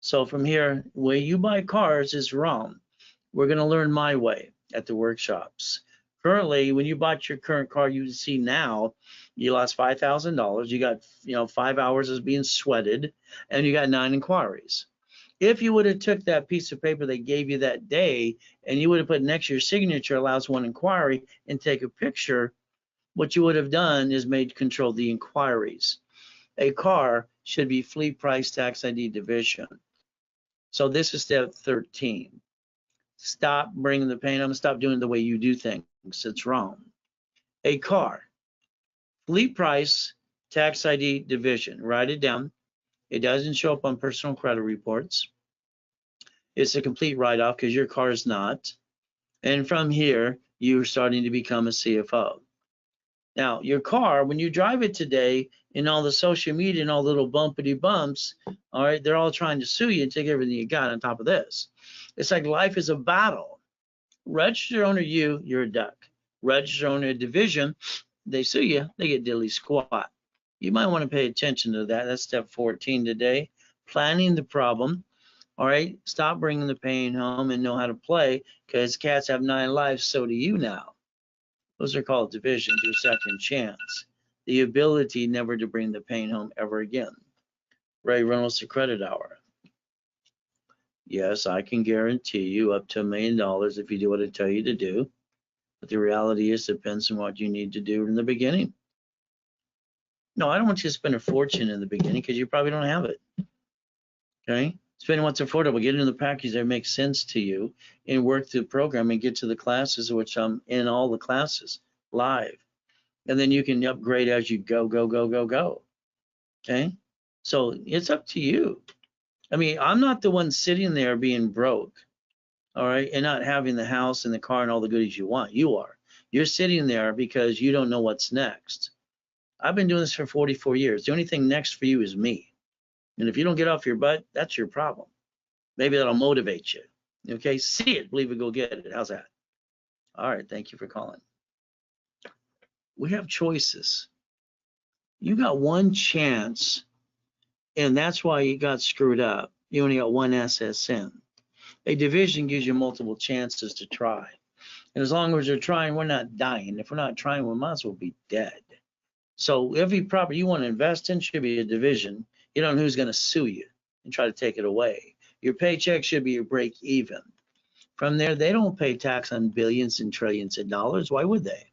So from here, the way you buy cars is wrong. We're going to learn my way at the workshops. Currently, when you bought your current car, you see now you lost $5,000. You got 5 hours of being sweated, and you got 9 inquiries. If you would have took that piece of paper they gave you that day, and you would have put next to your signature allows 1 inquiry and take a picture, what you would have done is made control the inquiries. A car should be fleet price tax ID division. So this is step 13. Stop bringing the pain. I'm gonna stop doing the way you do things. It's wrong. A car, fleet price, tax ID division. Write it down. It doesn't show up on personal credit reports. It's a complete write-off because your car is not. And from here, you're starting to become a CFO. Now, your car, when you drive it today, in all the social media and all the little bumpity bumps, all right, they're all trying to sue you and take everything you got on top of this. It's like life is a battle. Register owner you, you're a duck. Register owner a division, they sue you, they get diddly squat. You might want to pay attention to that. That's step 14 today. Planning the problem. All right, stop bringing the pain home and know how to play, because cats have 9 lives, so do you now. Those are called divisions, your second chance. The ability never to bring the pain home ever again. Ray Reynolds, the credit hour. Yes, I can guarantee you up to $1 million if you do what I tell you to do. But the reality is, it depends on what you need to do in the beginning. No, I don't want you to spend a fortune in the beginning because you probably don't have it. Okay? Spend what's affordable. Get into the package that makes sense to you and work through the program and get to the classes, which I'm in all the classes live. And then you can upgrade as you go. Okay? So it's up to you. I mean, I'm not the one sitting there being broke, all right, and not having the house and the car and all the goodies you want. You are. You're sitting there because you don't know what's next. I've been doing this for 44 years. The only thing next for you is me. And if you don't get off your butt, that's your problem. Maybe that'll motivate you. Okay, see it, believe it, go get it. How's that? All right, thank you for calling. We have choices. You got one chance, and that's why you got screwed up. You only got one SSN. A division gives you multiple chances to try. And as long as we're trying, we're not dying. If we're not trying, we might as well be dead. So every property you want to invest in should be a division. You don't know who's going to sue you and try to take it away. Your paycheck should be your break even. From there, they don't pay tax on billions and trillions of dollars. Why would they?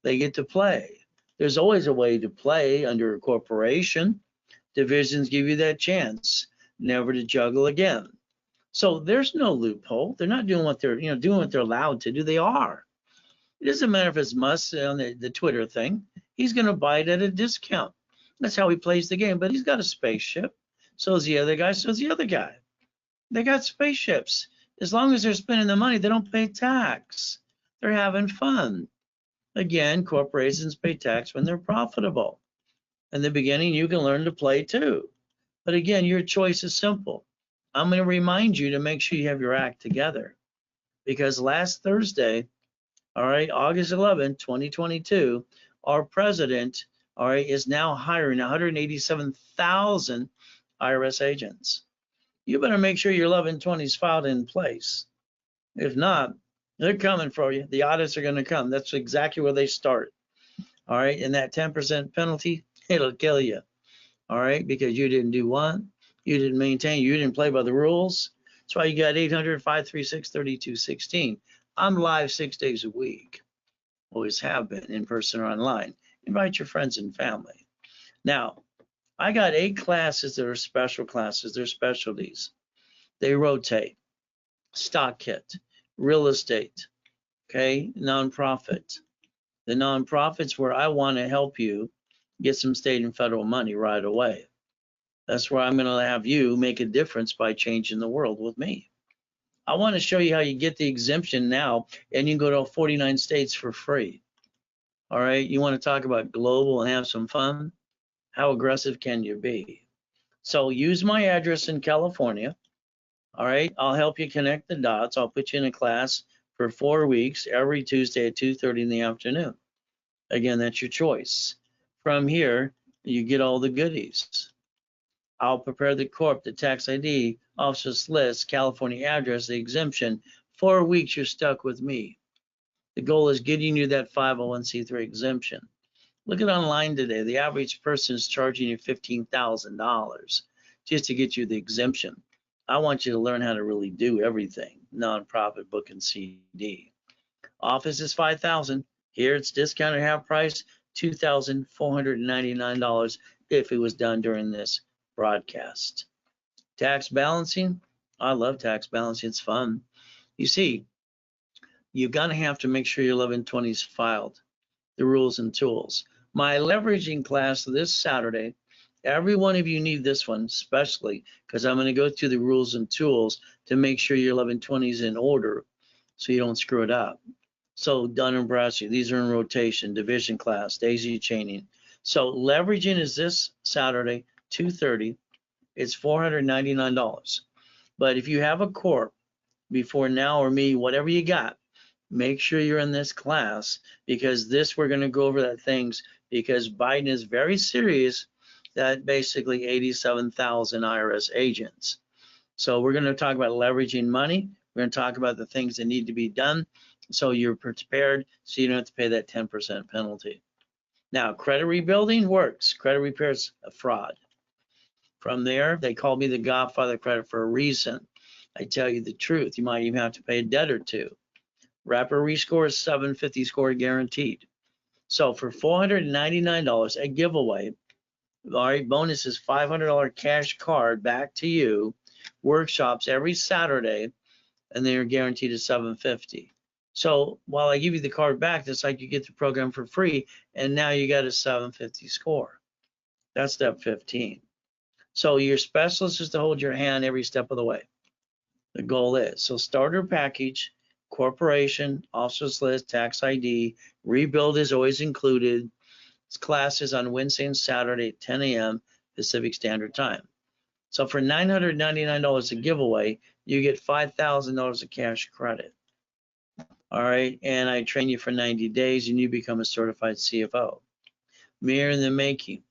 They get to play. There's always a way to play under a corporation. Divisions give you that chance, never to juggle again. So there's no loophole. They're not doing what they're, doing what they're allowed to do. They are. It doesn't matter if it's Musk on the Twitter thing. He's going to buy it at a discount. That's how he plays the game. But he's got a spaceship. So is the other guy. So is the other guy. They got spaceships. As long as they're spending the money, they don't pay tax. They're having fun. Again, corporations pay tax when they're profitable. In the beginning, you can learn to play too. But again, your choice is simple. I'm going to remind you to make sure you have your act together. Because last Thursday, all right, August 11, 2022, our president, all right, is now hiring 187,000 IRS agents. You better make sure your 1120 is filed in place. If not, they're coming for you. The audits are going to come. That's exactly where they start. All right, and that 10% penalty, it'll kill you. All right, because you didn't do one, you didn't maintain, you didn't play by the rules. That's why you got 800-536-3216. I'm live 6 days a week. Always have been, in person or online. Invite your friends and family. Now, I got 8 classes that are special classes. They're specialties. They rotate. Stock kit, real estate, okay, nonprofit. The nonprofit's where I want to help you get some state and federal money right away. That's where I'm going to have you make a difference by changing the world with me. I want to show you how you get the exemption now, and you can go to 49 states for free. All right, you want to talk about global and have some fun? How aggressive can you be? So use my address in California. All right, I'll help you connect the dots. I'll put you in a class for 4 weeks every Tuesday at 2:30 in the afternoon. Again, that's your choice. From here, you get all the goodies. I'll prepare the corp, the tax ID, officer's list, California address, the exemption. 4 weeks, you're stuck with me. The goal is getting you that 501c3 exemption. Look at online today. The average person is charging you $15,000 just to get you the exemption. I want you to learn how to really do everything, nonprofit, book, and CD. Office is $5,000. Here it's discounted half price, $2,499 if it was done during this broadcast. Tax balancing, I love tax balancing. It's fun. You see, you're going to have to make sure your 1120 is filed, the rules and tools. My leveraging class this Saturday, every one of you need this one, especially because I'm going to go through the rules and tools to make sure your 1120 is in order so you don't screw it up. So Dun and Bradstreet, these are in rotation, division class, daisy chaining. So leveraging is this Saturday, 2:30. It's $499. But if you have a corp before now or me, whatever you got, make sure you're in this class because this we're going to go over that things because Biden is very serious that basically 87,000 IRS agents. So we're going to talk about leveraging money. We're going to talk about the things that need to be done so you're prepared so you don't have to pay that 10% penalty. Now, credit rebuilding works. Credit repair is a fraud. From there, they call me the godfather of credit for a reason. I tell you the truth. You might even have to pay a debt or two. Rapid rescore is 750 score guaranteed. So for $499, a giveaway, all right, bonus is $500 cash card back to you, workshops every Saturday, and they are guaranteed at $750. So while I give you the card back, it's like you get the program for free, and now you got a $750 score. That's step 15. So your specialist is to hold your hand every step of the way. The goal is, so starter package, corporation, officer's list, tax ID, rebuild is always included. Classes on Wednesday and Saturday at 10 a.m. Pacific Standard Time. So for $999 a giveaway, you get $5,000 of cash credit. All right, and I train you for 90 days and you become a certified CFO. Millionaire in the making.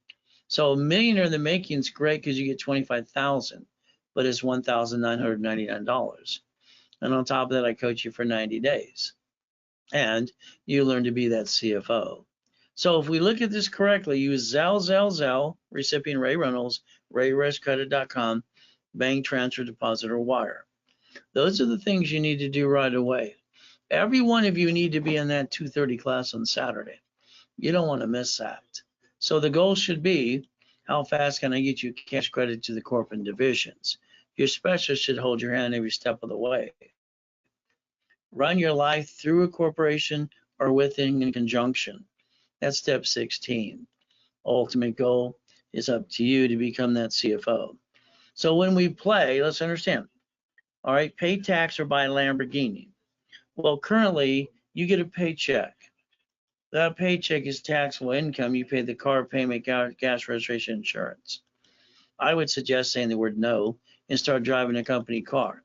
So millionaire in the making is great because you get $25,000, but it's $1,999. And on top of that, I coach you for 90 days. And you learn to be that CFO. So if we look at this correctly, use Zelle, recipient Ray Reynolds, RayResCredit.com, bank transfer, deposit, or wire. Those are the things you need to do right away. Every one of you need to be in that 2:30 class on Saturday. You don't want to miss that. So the goal should be, how fast can I get you cash credit to the corporate divisions? Your specialist should hold your hand every step of the way. Run your life through a corporation or within in conjunction. That's step 16. Ultimate goal is up to you to become that CFO. So when we play, let's understand. All right, pay tax or buy a Lamborghini. Well, currently you get a paycheck. That paycheck is taxable income. You pay the car payment, gas, registration, insurance. I would suggest saying the word no and start driving a company car.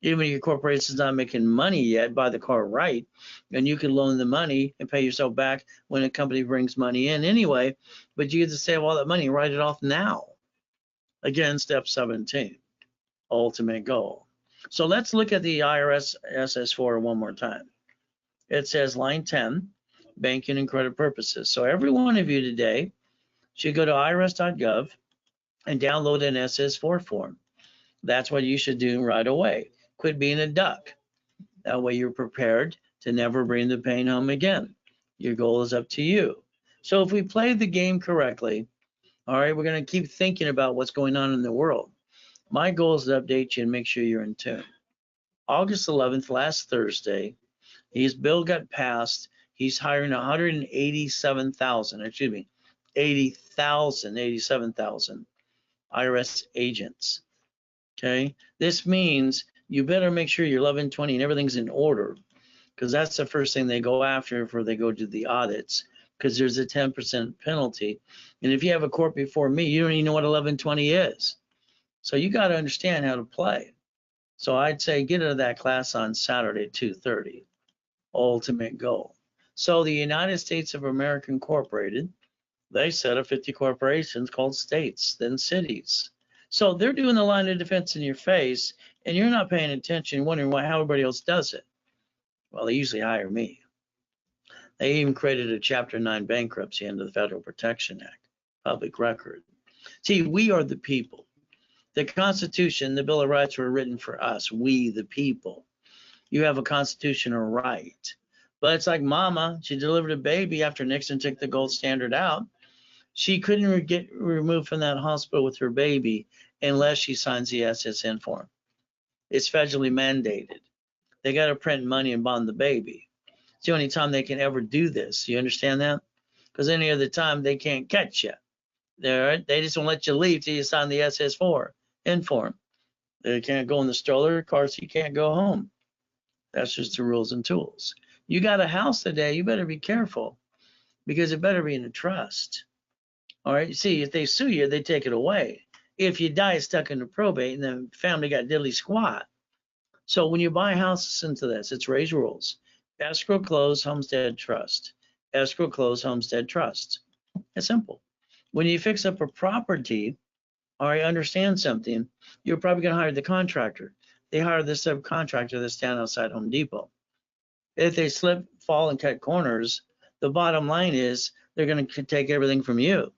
Even if your corporation is not making money yet, buy the car right, and you can loan the money and pay yourself back when a company brings money in anyway, but you get to save all that money and write it off now. Again, step 17, ultimate goal. So let's look at the IRS SS4 one more time. It says line 10, banking and credit purposes. So every one of you today should go to irs.gov and download an SS4 form. That's what you should do right away. Quit being a duck. That way you're prepared to never bring the pain home again. Your goal is up to you. So if we play the game correctly, all right, we're going to keep thinking about what's going on in the world. My goal is to update you and make sure you're in tune. August 11th, last Thursday, his bill got passed. He's hiring 187,000, excuse me, 87,000 IRS agents. Okay, this means you better make sure you're 1120 and everything's in order, because that's the first thing they go after before they go do the audits, because there's a 10% penalty. And if you have a court before me, you don't even know what 1120 is. So you got to understand how to play. So I'd say get into that class on Saturday at 2:30, ultimate goal. So the United States of America Incorporated, they set up 50 corporations called states, then cities. So they're doing the line of defense in your face, and you're not paying attention, wondering how everybody else does it. Well, they usually hire me. They even created a Chapter 9 bankruptcy under the Federal Protection Act, public record. See, we are the people. The Constitution, the Bill of Rights were written for us, we the people. You have a constitutional right. But it's like Mama, she delivered a baby after Nixon took the gold standard out. She couldn't get removed from that hospital with her baby unless she signs the SSN form. It's federally mandated. They got to print money and bond the baby. It's the only time they can ever do this. You understand that? Because any other time they can't catch you. They just won't let you leave till you sign the SS4 form. They can't go in the stroller, of course you can't go home. That's just the rules and tools. You got a house today, you better be careful, because it better be in a trust. All right, see, if they sue you, they take it away. If you die stuck in the probate and the family got diddly squat. So when you buy houses into this, it's raised rules. Escrow close, homestead trust. Escrow close, homestead trust. It's simple. When you fix up a property, all right, understand something, you're probably going to hire the contractor. They hire the subcontractor that's down outside Home Depot. If they slip, fall, and cut corners, the bottom line is they're going to take everything from you.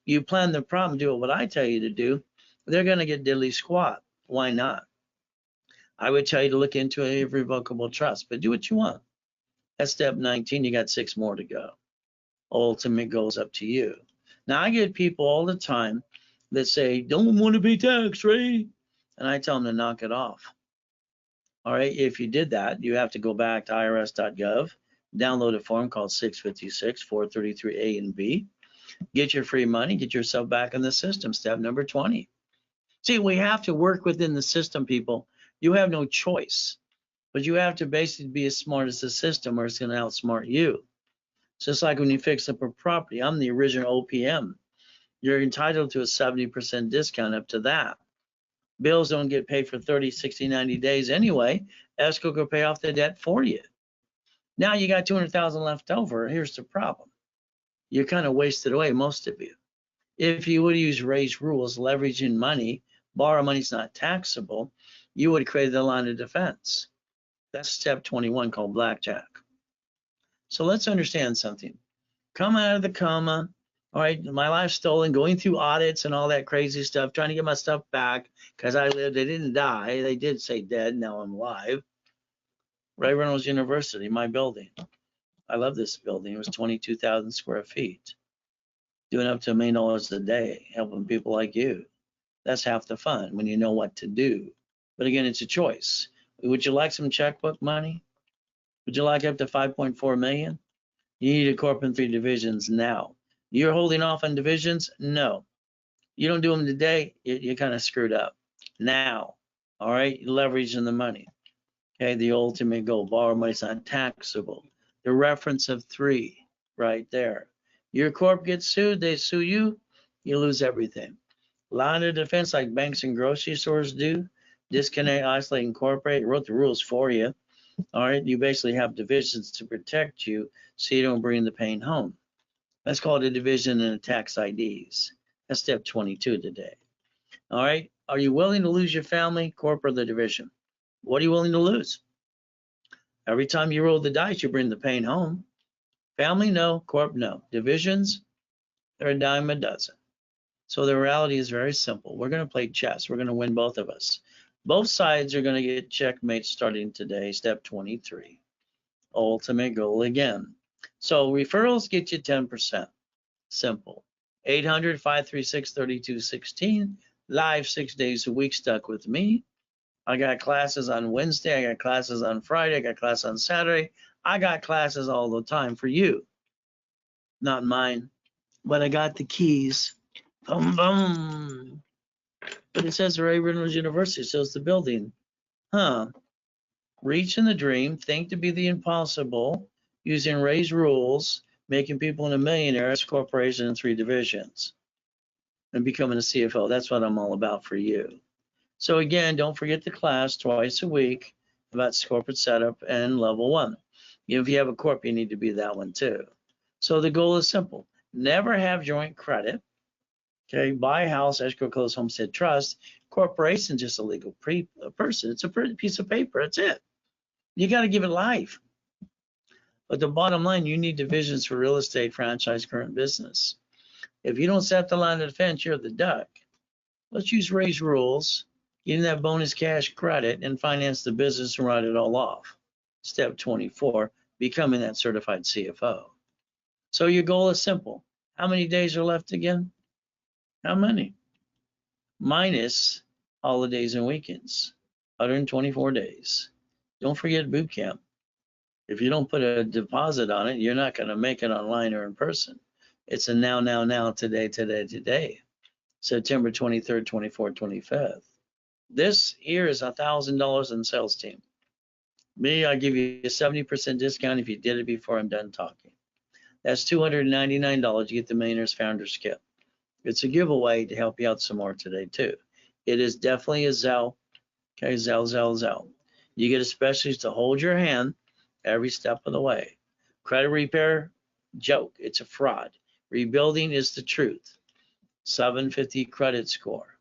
You plan the problem, do what I tell you to do, they're going to get diddly squat. Why not? I would tell you to look into a irrevocable trust, but do what you want. That's step 19. You got 6 more to go. Ultimate goes up to you. Now, I get people all the time that say, don't want to pay tax, Ray. And I tell them to knock it off. All right, if you did that, you have to go back to irs.gov, download a form called 656 433A and B, get your free money, get yourself back in the system, step number 20. See, we have to work within the system, people. You have no choice, but you have to basically be as smart as the system or it's going to outsmart you. It's just like when you fix up a property. I'm the original OPM. You're entitled to a 70% discount up to that. Bills don't get paid for 30, 60, 90 days anyway. Escrow will pay off the debt for you. Now you got 200,000 left over. Here's the problem. You kind of wasted away, most of you. If you would use raised rules, leveraging money, borrow money's not taxable, you would have created a line of defense. That's step 21 called blackjack. So let's understand something. Come out of the coma. All right, my life's stolen, going through audits and all that crazy stuff, trying to get my stuff back because I lived. I didn't die. They did say dead. Now I'm alive. Ray Reynolds University, my building. I love this building. It was 22,000 square feet. Doing up to $1 million a day, helping people like you. That's half the fun when you know what to do. But again, it's a choice. Would you like some checkbook money? Would you like up to 5.4 million? You need a corp in 3 divisions now. You're holding off on divisions? No. You don't do them today, you're kind of screwed up. Now, all right, you're leveraging the money. Okay, the ultimate goal, borrow money's not taxable. The reference of 3 right there. Your corp gets sued, they sue you, you lose everything. Line of defense like banks and grocery stores do. Disconnect, isolate, incorporate, wrote the rules for you. All right, you basically have divisions to protect you so you don't bring the pain home. That's called a division and a tax IDs. That's step 22 today. All right, are you willing to lose your family, corp, or the division? What are you willing to lose? Every time you roll the dice, you bring the pain home. Family, no. Corp, no. Divisions, they're a dime a dozen. So the reality is very simple. We're going to play chess. We're going to win both of us. Both sides are going to get checkmate starting today, step 23. Ultimate goal again. So referrals get you 10%. Simple. 800-536-3216. Live 6 days a week, stuck with me. I got classes on Wednesday. I got classes on Friday. I got classes on Saturday. I got classes all the time for you. Not mine, but I got the keys. Boom, boom. But it says Ray Reynolds University, so it's the building. Huh. Reaching the dream, think to be the impossible, using Ray's rules, making people into millionaires, corporation in 3 divisions, and becoming a CFO. That's what I'm all about for you. So again, don't forget the class twice a week about corporate setup and level 1. If you have a corp, you need to be that one too. So the goal is simple. Never have joint credit. Okay, buy house, escrow, close, homestead, trust. Corporation just a legal person. It's a piece of paper. That's it. You got to give it life. But the bottom line, you need divisions for real estate, franchise, current business. If you don't set the line of defense, you're the duck. Let's use Ray's rules, getting that bonus cash credit, and finance the business and write it all off. Step 24, becoming that certified CFO. So your goal is simple. How many days are left again? How many? Minus holidays and weekends, 124 days. Don't forget boot camp. If you don't put a deposit on it, you're not going to make it online or in person. It's a now, today. September 23rd, 24th, 25th. This here is $1,000 in sales team. Me, I'll give you a 70% discount if you did it before I'm done talking. That's $299 to get the Millionaires Founders Kit. It's a giveaway to help you out some more today too. It is definitely a Zelle. Okay, Zelle. You get a specialist to hold your hand every step of the way. Credit repair, joke. It's a fraud. Rebuilding is the truth. 750 credit score.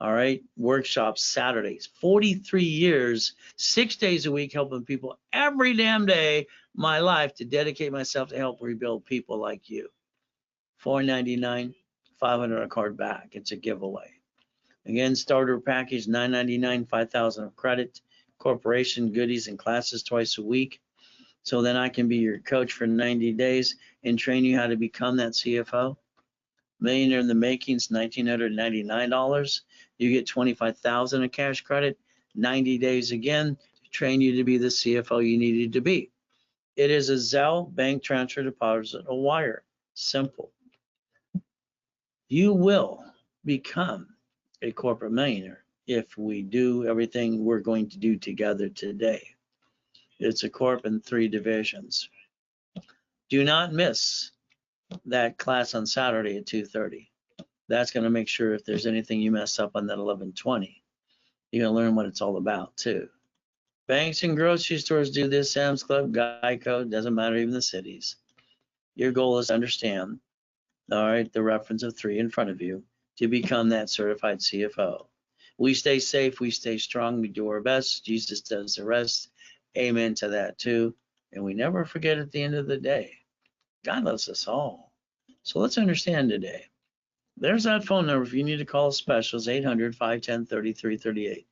All right, workshops Saturdays, 43 years, 6 days a week, helping people every damn day. My life to dedicate myself to help rebuild people like you. $499, $500 a card back. It's a giveaway. Again, starter package $999, $5,000 of credit, corporation goodies and classes twice a week. So then I can be your coach for 90 days and train you how to become that CFO. Millionaire in the Making's $1,999. You get $25,000 of cash credit, 90 days again to train you to be the CFO you needed to be. It is a Zelle, bank transfer, deposit, a wire. Simple. You will become a corporate millionaire if we do everything we're going to do together today. It's a corp in 3 divisions. Do not miss that class on Saturday at 2:30. That's going to make sure if there's anything you mess up on that 11:20, you're going to learn what it's all about too. Banks and grocery stores do this, Sam's Club, Geico, doesn't matter, even the cities. Your goal is to understand, all right, the reference of 3 in front of you to become that certified CFO. We stay safe, we stay strong, we do our best. Jesus does the rest. Amen to that too. And we never forget at the end of the day, God loves us all. So let's understand today. There's that phone number if you need to call a specialist, 800-510-3338.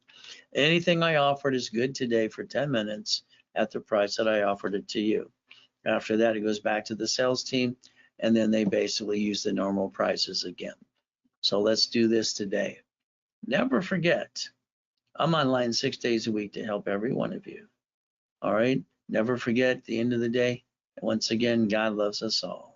Anything I offered is good today for 10 minutes at the price that I offered it to you. After that, it goes back to the sales team, and then they basically use the normal prices again. So let's do this today. Never forget, I'm online 6 days a week to help every one of you. All right? Never forget, at the end of the day, once again, God loves us all.